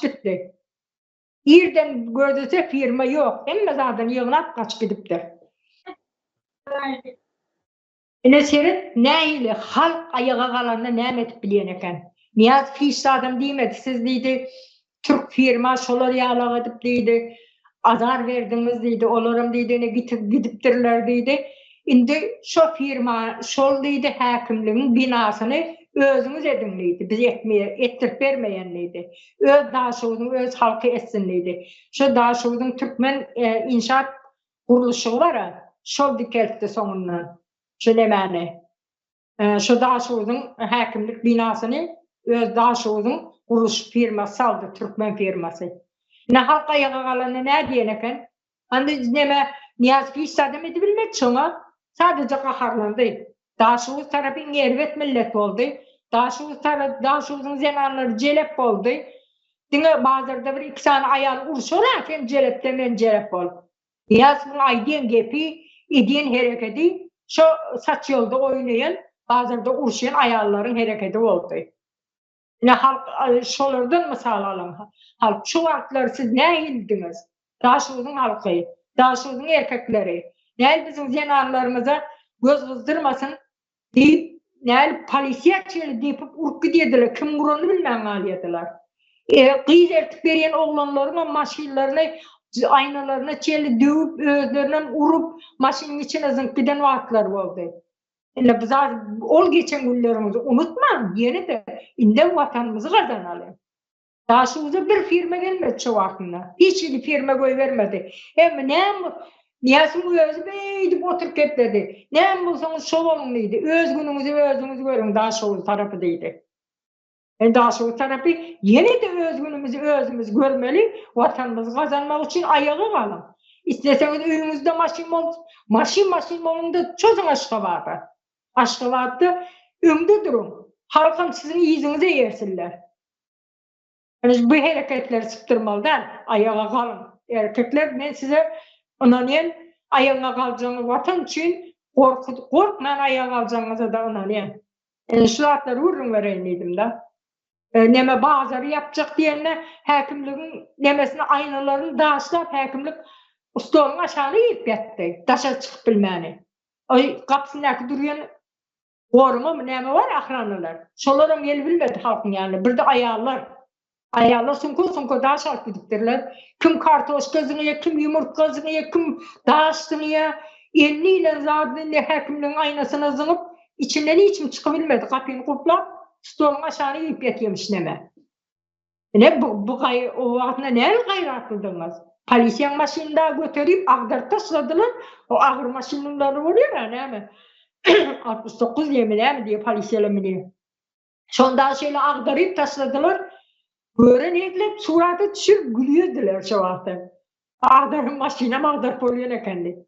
gitdi. Ýerden gördüse firma ýok, emme zaten ýygnap kaçyp gidipdir. Ene seret näýle halk aýaga galanda näme etip bilýän eken. Niýaz fiş adam diýmedi, siz diýdi Türk firma şolar ýalag edip diýdi, azar berdiňiz diýdi, olaram diýdi, gidipdirler diýdi. indi şo firma şolduydy häkimligiň binasyny özüňiz edinliydi. Biz ettirip bermeýänliydi. Öz daşygyň öz halky etsinliydi. Şo daşygyň türkmen inşaat guruluşy bar. Şol dikeltdi soňundan. Şo nämäni? Şo daşygyň häkimlik binasyny öz daşygyň guruluş firmasy saldy, türkmen firmasy. Ne halka ýaga galany näme diýeneken? Anda näme Niýaz sadam edip bilmek şoňa sadece gaharlandy. Daşygy tarapy nerwet millet boldy. Daşygyň zenarlary jelep boldy. Diňe bazarda bir iki sany aýal urşolar, sen jelepde men jelep bol. Niýaz bu aýdýan gepi, edýän hereketi şo saç ýolda oýnaýan, bazarda urşaýan aýallaryň hereketi boldy. Ne halk şolardan mysal alan. Halk şu wagtlar siz näme bildiňiz? Daşygyň halky, daşygyň erkekleri, näme bizim zenarlarymyza göz kızdırmasın diýip, näme polisiýa çeli diýip urup gidýärdiler, kim gurany bilmän galýadylar. Gyz ertip berýän oglanlaryň maşinlaryny, aýnalaryna çeli döwüp, özlerinden urup, maşynyň içine zynk giden wagtlar boldy. Indi biz ol geçen günlerimizi unutma, yeni de inde watanymyzy gazanaly. Daşygyza bir firma gelmedi şu wagtynda. Hiç bir firma goý bermedi. Hem näme Niýasyň özü beýdip oturup ketdi. Näme bolsaňyz şol boluň diýdi. Öz günüňizi özüňiz görüň, daşygy tarapy diýdi. Daşygy tarapy ýene de öz günümizi özümiz görmeli, watanymyzy gazanmak üçin aýaga galan. İsteseňiz öýüňizde maşin bolunda çözüň Aşgabatda. Aşgabatda öňde durun. Halkam siziň ýüzüňize ýersinler. Bu hereketler sıktırmalıdan ayağa kalın. Erkekler men size onanyen ayağa kalacağını vatan için korkman ayağa kalacağınıza da onanyen. Şu atları vurun vereyim da. Neme bazarı yapacak diyenler hakimliğin nemesine aynalarını dağışlayıp hakimlik stolun aşağını yiyip yattı. Daşa çıkıp bilmeni. Kapısındaki duruyan koruma mı neme var ahranlılar. Şolarım yeli bilmedi halkın yani. Bir de ayarlar sunku daş alıp gidipdirler. Kim kartoş gözüne, kim yumurt gözüne, kim daştığına, elliyle zaten hakimliğin aynasına zınıp, içinden içim çıkabilmedi. Kapıyı kuplap, stolun aşağını yiyip yatıyormuş neme. O vaktinde ne gayratlıdınız? Polisiyen maşininde götürüp ağdır taşladılar. O ağır maşinleri oluyor ya neme? 69 yemin diye polisiyeler diyor. Şondan şeyle ağdırıp taşladılar. Gören eklep suratı düşürüp gülüyordular şu vakti. Ağdarın maşinem ağdar polyon ekendi.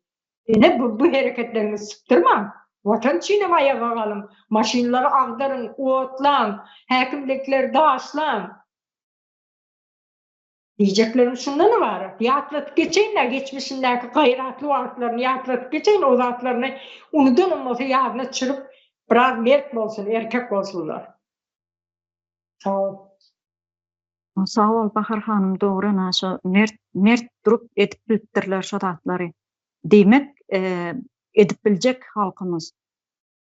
Bu hareketlerini sıktırma. Vatan çiğnem ayağa kalın. Maşinleri ağdarın, otlan, hakimlikleri dağışlan. Diyeceklerim şundan var. Yatlatıp geçeyinler, geçmişindeki gayratlı vaatlarını yatlatıp geçeyin, o vaatlarını unudan olmasa yarına çırıp biraz mert olsun, erkek olsunlar. Sağ ol. Sağ ol Bahar hanım, doğru naşa mert durup edip bildirler şu tahtları. Demek edip bilecek halkımız.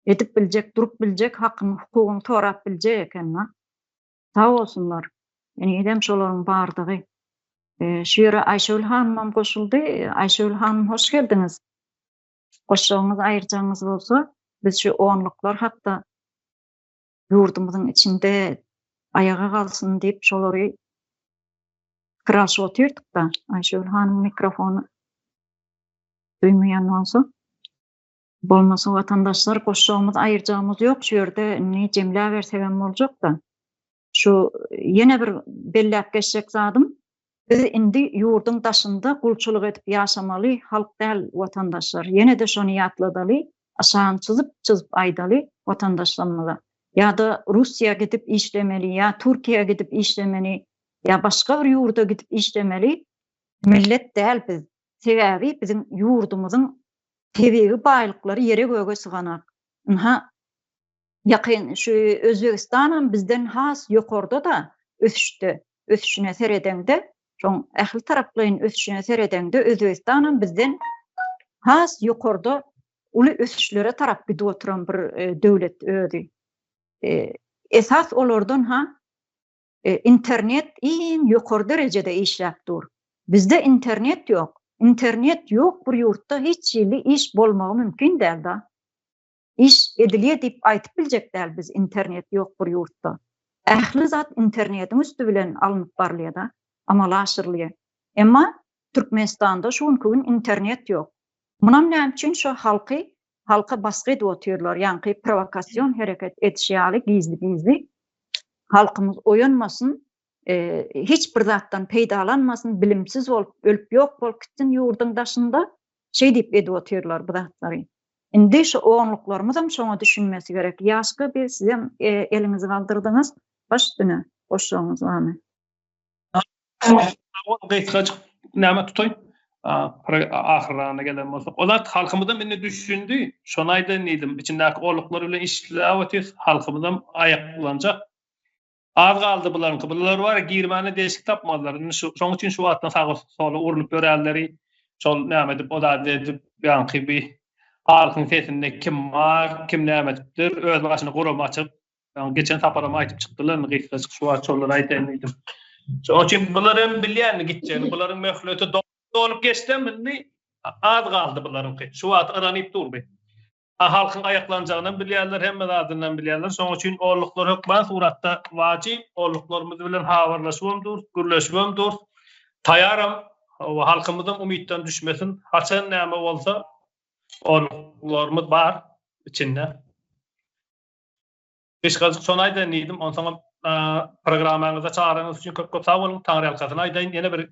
Edip bilecek, durup bilecek, hakkını, hukukunu torap bilecek ekenler. Sağ olsunlar. Yani edem şoların bardığı. Şu yere Ayşegül hanımam koşuldu. Ayşegül hanım hoş geldiniz. Koşacağınız, ayıracağınız olsa biz şu oğanlıklar hatta yurdumuzun içinde ayağa kalsın deyip şoları kıralşı oturduk da Ayşegül hanım mikrofonu duymayan olsa bolmasa vatandaşlar koşacağımız ayıracağımız yok. Şu yerde ne cemle versevem olacak da şu yine bir bellap geçecek zadım. Biz indi yurdun daşında kulçuluk edip yaşamalı halk değil vatandaşlar. Yine de şunu yatladılı, aşağın çizip aydalı vatandaşlanmalı. Ya da Rusya gidip işlemeli, ya Türkiye gidip işlemeli, ya başka bir yurda gidip işlemeli. Millet değil biz. Sebebi bizim yurdumuzun tebiği baylıkları yere göğe sığanak. Yakın şu Özbekistan'ın bizden has yukarıda da ösüştü. Ösüşüne seredende, şu ehli taraflayın ösüşüne seredende Özbekistan'ın bizden has yukarıda ulu ösüşlere taraf gidip oturan bir devlet ödü. Esas olurdan internet en yukarı derecede işlep dur. Bizde internet yok. internet yok bir yurtda hiç ýyly iş bolmagy mümkin däl da. İş edilýär diýip aýtyp biljek däl biz internet yok bir yurtda. Ähli zat internetiň üstü bilen alınıp barlýar da, amalaşyrlýar. Emma Türkmenistanda şunkun internet yok. Munam näme üçin şu halka baskı edip oturýarlar, ýani provokasiýon hereket etýärler gizli. Halkymyz oýanmasyn, hiç bir zatdan peýdalanmasyn, bilimsiz bolup, ölüp ýok bolup gitsin ýurdun daşynda şey diýip edip oturýarlar bu zatlary. Indi şu oňluklarymyz hem şoňa düşünmesi gerek. Ýaşky bir sizem elinizi galdyrdyňız, başdyna goşsaňyz barmy? Näme tutay? Ahyrana gelen bolsa. Olar halkymyzdan meni düşündi. Şonaýda nidim, içindäki oğluklar bilen işläp ötýär, halkymyzdan aýaklanjak. Az galdy bularynky. Bular var girmäne deşik tapmadylar. Şoň üçin şu wagtdan sağa sola urulyp görälleri. Şol näme dip oda edip ýanky bir halkyň sesinde kim var, kim näme etdir, öz başyna gurum açyp, geçen saparama aýtyp çykdylar, gysgaçyk şu açollar aýtan idim. Şoň üçin bularym bilýän gitjeni, bularyň möhleti dolup geçdimini az galdy bularynky. Şu wagt aranyp durdy. Halkyň aýaklanjagyndan bilýärler, hemme adından bilýärler. Şoň üçin oğluklar hökmen suratda wajib, oğluklarymyz bilen habarlaşmamdyr, gürleşmemdir. Taýaram halkymyzdan umytdan düşmesin. Haçan näme bolsa oğluklarymyz bar içinde. Gysgaçyk şonaýda nidim, onsoň programmaňyza çağıryňyz üçin köp sag bolun. Taňry ýalkasyna aýdaýyn, ýene bir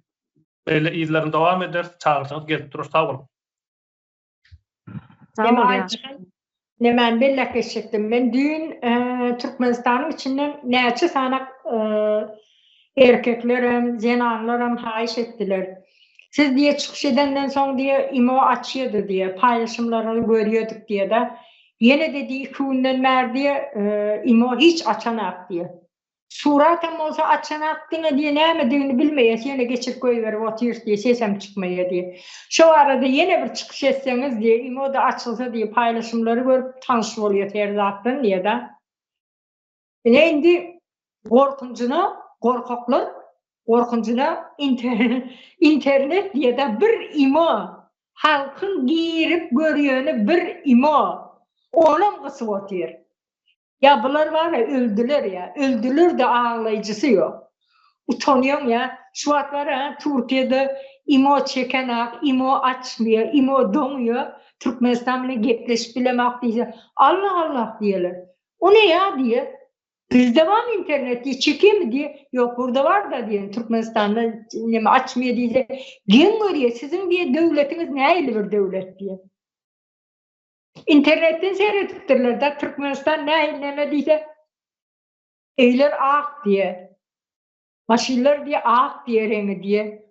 böyle izlerin dowam eder, çağırsanız gelip durur, sag bolun. Nemen bellek geçecektim. Ben dün Türkmenistan'ın içinden näçe sanak erkeklerim, zenanlarım haýyş etdiler. Siz diye çıkış edenden soň diye imo açýardy diye, paylaşımlarını görüyorduk diye de. Yine dedi 2 günden beri diye imo hiç açanak diye. Suratım olsa açanak diye näme diýeni bilmeýäs, yine geçip koyuverip otyr diye sesem çıkmaya diye. Şu arada yine bir çıkış etseniz diye, imo da açılsa diye paylaşımları görüp tanışıp oluyor terzattan diye de. Indi korkuncuna internet diye de bir imo, halkın girip görüyönü bir imo, olam kısıp otyr. Ya bunlar var ya, öldüler de ağlayıcısı yok. Utanıyorum ya, şu an var ya, Türkiye'de imo çekenak, imo açmıyor, imo donuyor, Türkmenistan'la gepleşip bilemek diye, Allah diyorlar. O ne ya diye, bizde var mı internet diye, çekeyim mi diye, yok burada var da diye, Türkmenistan'da açmıyor diye, gen görüyor, sizin diye devletiniz neyli bir devlet diye. İnternetten seyrettirler de Türkmenistan ne diye eyler ak diye, maşinler diye ak diye rengi diye,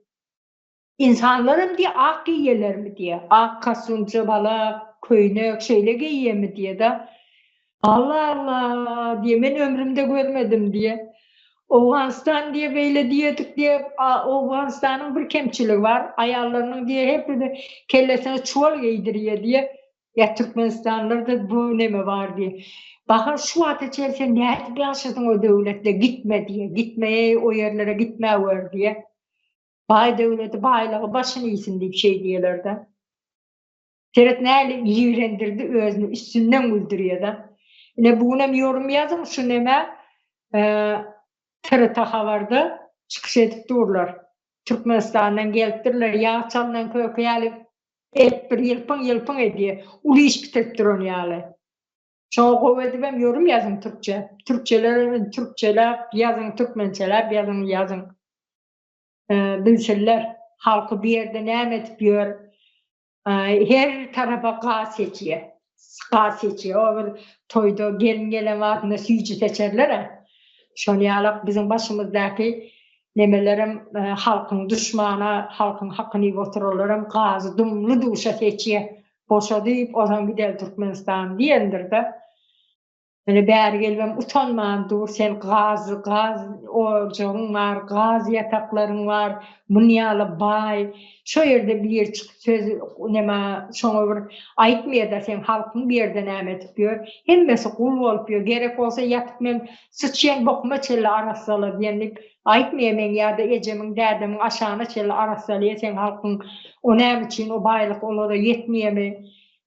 insanlarım diye ak giyiyorlar mı diye, ak kasuncu bala, köynök şeyle giyiyor mi diye de, Allah diye, ben ömrümde görmedim diye. Oğuzhan diye böyle diyorduk diye, Oğuzhan'ın bir kemçiliği var, ayarlarının diye hep de kellesine çuval giydiriyor diye. Ya Türkmenistanlarda bu neme var diye. Bakın şu an içerisinde nerede yaşadın o devletle, gitme diye. Gitmeye, o yerlere gitmeye var diye. Bay devleti, baylığı başını iyisin diye bir şey diyorlar da. Seret neyle yiğrendirdi özünü, üstünden güldürüyor da. Yine bugüne yorum yazım şu neme, TRT vardı, çıkış edip dururlar. Türkmenistan'dan geliptirler, Yağçal'dan köküyalip, hep bir yılpın ediyor. Ulu iş bitirttir onu yani. Çoğu kuvveti ben yorum yazın Türkçe. Türkçeler yazın, Türkmençeler yazın. Bilseler halkı bir yerde ne etmiyor. Her tarafa gaz seçiyor. O bir toyda gelen vaatında suyucu seçerler. Şunu yalak bizim başımızdaki nemelerim halkın düşmanı, halkın hakkını otururlarım, gazı dumlu duşa seçiye boşa deyip o zaman gidelim Türkmenistan diyendir de. Böyle bäri gelmem utanmam dur sen gaz ocagyň var, gaz yataklarың var, munyaly bay. Şo ýerde bir çık söz näme şoňa bir aýtmaýar da sen halkyň bir ýerde näme etip ýör. Hemmesi gul bolup ýör. Gerek bolsa ýatyp men sıçýan bokma çelle arasaly diýenlik aýtmaýar men ýa-da ejemiň dädimiň aşagyna çelle arasaly sen halkyň o näme üçin o baýlyk olara ýetmeýärmi?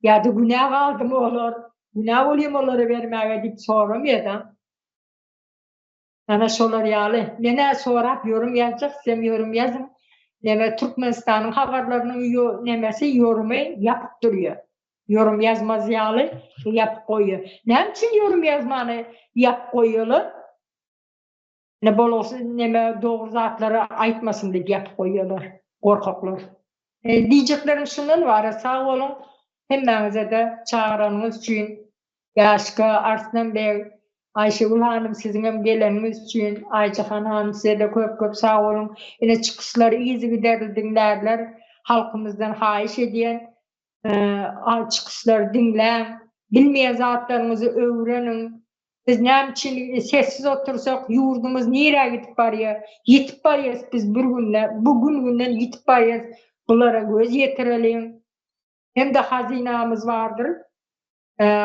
Ýa-da günah aldymy olar? Günah bolýar onlara bermäge dip soramýar. Ana şolar ýaly. Mene sorap yorum ýazjak, yorum ýazyn. Näme Türkmenistanyň habarlarynyň nämesi ýorumy ýapyp durýar. Yorum ýazmaz ýaly ýapyp goýýar. Näme üçin yorum ýazmany ýapyp goýýarlar? Ne bolsa näme dogry zatlary aýtmasyn diýip ýapyp goýýarlar. Gorkaklar. Diýjeklerim şundan bar, sag bolun. Hemmäňize de çağıranyňyz üçin Ýaşka Arslan Bey, Ayşegül hanım sizin hem geleniňiz üçin, Ayjahan hanım size de köp sag bolun. Ene çykyşlar iýizi giderdi dinlärler. Halkymyzdan haýyş edýän çykyşlar dinläň, bilmeýän zatlaryňyzy öwreniň. Biz näme üçin sessiz otursak, ýurdumyz nereye gidip barýar? Ýetip barýarys biz bir günde, bu günden ýetip barýarys. Bulara göz ýetirelim. Hem de hazinamız vardır.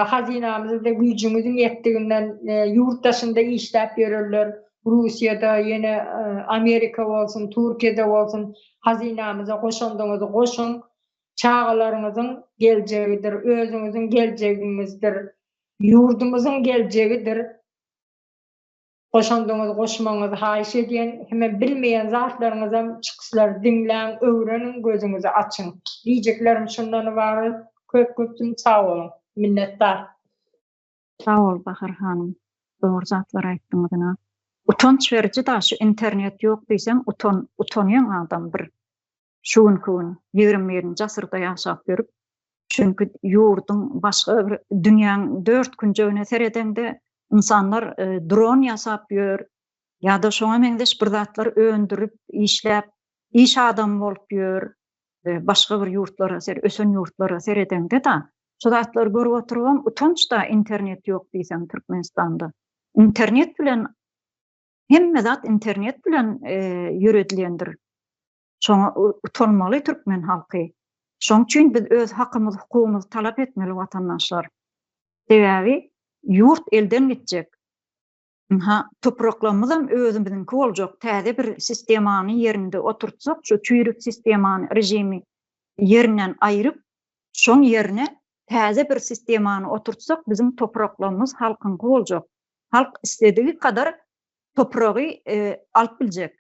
Hazinamızda gücümüzün yettiğinden yurt dışında işlep verirler. Rusya'da, yine Amerika olsun, Türkiye'de olsun hazinamıza koşanduğunuzu koşun. Çağlarınızın geleceğidir, özünüzün geleceğinizdir, yurdumuzun geleceğidir. Koşandığınızı koşmanızı haýyş edýän, hemen bilmeýän zatlarınıza çykyşlar dinläň, öwrenin, gözüňizi açyň. Diýjeklerim şundan bar, köp sag bolun. Minnettar. Sağ ol Bahar hanım. Doğru zatlar aýtdyňyzna. Utanç verici da şu internet ýok diýsem utanýan adam bir şuun 21-nji asyrda ýaşap görüp. Çünkü ýurdun başga bir dünýäň 4 günjegine seredende insanlar dron ýasap ýör. Ýa-da şoňa meňdeş bir zatlar öndürüp işläp iş adam bolup ýör. Başga bir ýurtlara ösen ýurtlara seredende da şu zatlar görüp oturgam utançda internet ýok diýsem Türkmenistanda. İnternet bilen hemme zat internet bilen ýöredilendir. Şoňa utanmaly Türkmen halky. Şoň üçin biz öz hakymyzy, hukukymyzy talap etmeli watandaşlar. Sebäbi ýurt elden gitjek. Topraklarymyzam özümizniki boljak. Täze bir sistemany ýerinde oturtsak, şu çüýrük sistemany, rejimi ýerinden aýryp, şoň ýerine täze bir sistemany oturtsak, bizim topraklarymyz halkynky boljak. Halk istediği kadar topragy alyp biljek.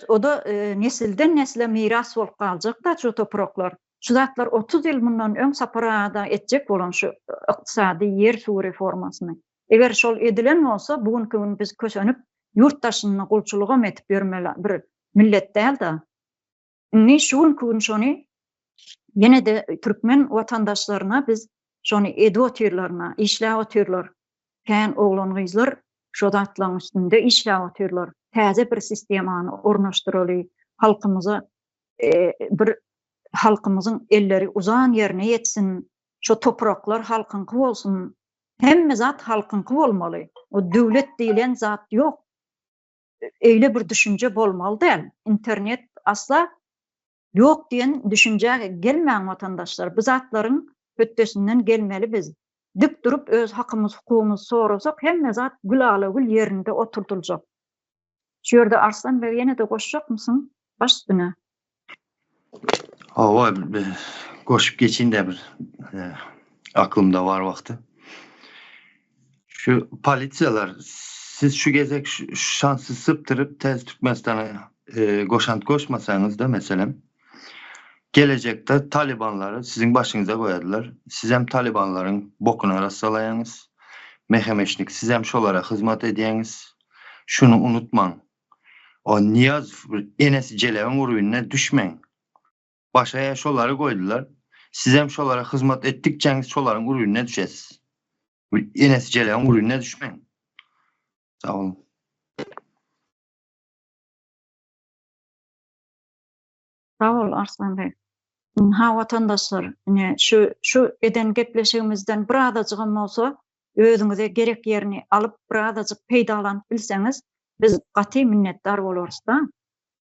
O da nesilden nesile miras bolup galjak da şu topraklar. Şu zatlar 30 ýyl mundan öň saparada etjek bolan şu ykdysady ýer suw reformasyny. Eger şol edilen bolsa, bugünkü gün biz köçenip ýurtdaşyny gulçuluga etip bermeli bir millet däl da. Ne şol gün şony ýene de türkmen watandaşlaryna biz şony edotyrlaryna, işläp otyrlar. Kän oglan gyzlar şu zatlaryň üstünde işläp otyrlar. Täze bir sistemany ornaşdyraly, halkymyza bir halkymyzyň elleri uzan ýerine ýetsin, şu topraklar halkynky bolsun. Hemme zat halkynky bolmaly. O döwlet diýilen zat ýok. Eýle bir düşünje bolmaly däl. İnternet asla ýok diýen düşünje gelmäň watandaşlar. Bu zatlaryň höttesinden gelmeli biz. Dik durup öz hakymyzy, hukukymyzy sorasak, hemme zat gül ýerinde oturtuljak. Şu ýerde Arslan Bey ýene de goşjak mısın? Baş üstüne. Hava goşup geçin de bir aklımda var vakti. Şu polisiyalar siz şu gezek şansı sıptırıp tez Türkmenistan'a koşmasanız da mesela gelecekte Talibanları sizin başınıza koyadılar. Siz hem Talibanların bokuna rastlayanız, mehemeşlik siz hem şolara hizmet ediyeniz. Şunu unutman. O niyaz enesi celeven uruyuna düşmeyin. Başaya şoları koydular. Siz hem şolara hizmet ettikçe şoların uruyuna düşesiz. Enesi celeven uruyuna düşmeyin. Sağ olun. Sağ ol Arslan Bey. Vatandaşlar, şu eden gepleşigimizden bir adacığım olsa, özüňize gerek ýerini alyp birazajyk peýdalanyp bilseňiz, biz gaty minnetdar bolarys da.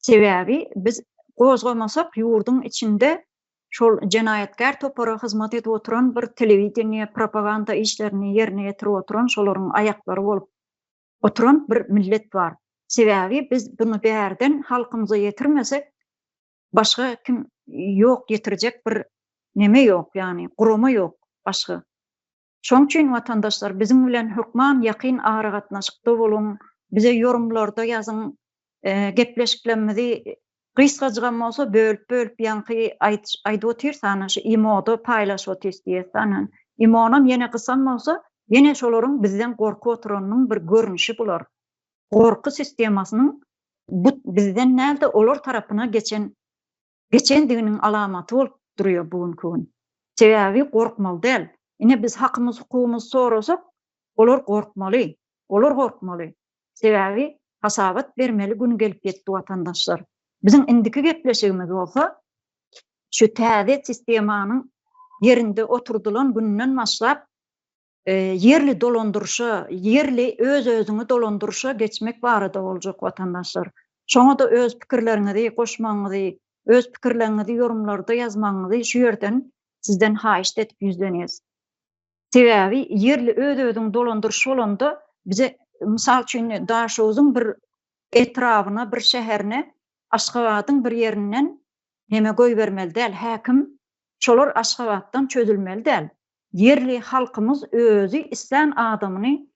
Sebäbi biz gozgamasak ýurdun içinde şol jenaýatkär topara hyzmat edip oturan bir telewizioniýa propaganda işlerini ýerine ýetirip oturan şolaryň aýaklary bolup oturan bir millet bar. Sebäbi biz bunu bärden halkymyza ýetirmesek, başga kim ýok ýetirjek bir neme ýok, ýani gurama ýok başga. Şoň üçin watandaşlar biziň bilen hukman ýakyn ara gatnaşykda bolun, bize yorumlarda ýazyň, gepleşiklerimizi gysgaçygan bolsa bölüp ýanky aýdyp otursan, şu imoda paýlaşyp otursan, imonam ýene gysan bolsa, ýene şolaryň bizden gorkup oturanyň bir görnüşi bolar. Gorku sistemasynyň bu bizden näde olar tarapyna geçendiginiň alamaty bolup durýar bugünkü gün. Sebäbi gorkmaly däl. Ine biz hakymyz, hukukymyz sorasak, olar gorkmaly. Olar gorkmaly. Sebäbi hasabat bermeli gün gelip ýetdi watandaşlar. Biziň indiki gepleşigimiz bolsa, şu täze sistemanyň yerinde oturdulan günden başlap yerli dolandyrşa, yerli öz-özüňi dolandyrşa geçmek barada boljak watandaşlar. Şoňa da öz pikirleriňizi goşmaňyzy, öz pikirleriňizi yorumlarda ýazmaňyzy şu ýerden sizden haýyş etip ýüzlenýäs. Sebäbi yerli öz-özüň dolandyrşy bolanda bize misal üçin daşowyň bir etrawyna, bir şäherine Aşgabatyň bir ýerinden neme goý bermeli däl. Häkim şolar Aşgabatdan çözülmeli däl. Yerli halkymyz özü islen adamyny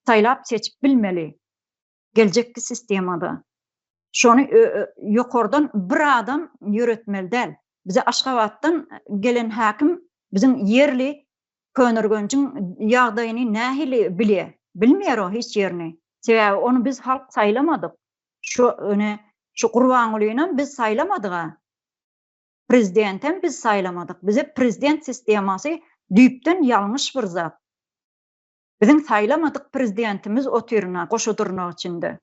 saýlap seçip bilmeli. Geljekki sistemada. Şonu ýokardan bir adam ýöretmeli däl. Bize Aşgabatdan gelen häkim biziň yerli könürgönçiň ýagdaýyny nähili bilýär. Bilmeýär o hiç ýerini. Sebäbi onu biz halk saýlamadyk. Şu Gurbanulyna biz saýlamadyk. Prezidentem biz saýlamadyk. Bize prezident sistemasy düýpden ýalňyş bir zat. Biziň saýlamadyk prezidentimiz oturna, goşudurna içinde.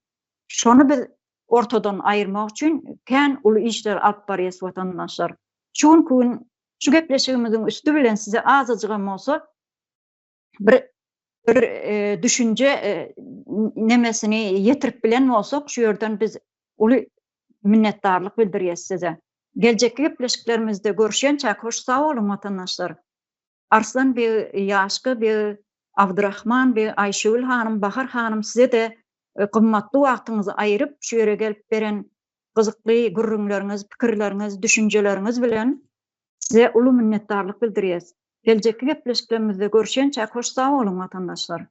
Şonu biz ortadan aýyrmak üçin kän uly işler alyp barýas watandaşlar. Şu gepleşigimiziň üstü bilen size azaçygan bolsa bir düşünje nemesini ýetirip bilen bolsak, şu ýerden biz uly minnetdarlyk bildirýäs size. Geljekki gepleşiklerimizde görüşýänçä hoş sag bolun watandaşlar. Arslan bir Ýaşky bir Abdurrahman bir Aýşegül hanym, Bahar hanym size de gymmatly wagtyňyzy aýryp şu ýere gelip beren gyzykly gürrüňleriňiz, pikirleriňiz, düşünjeleriňiz bilen size uly minnetdarlyk bildirýäs. Geljekki gepleşiklerimizde görüşýänçä hoş sag bolun watandaşlar.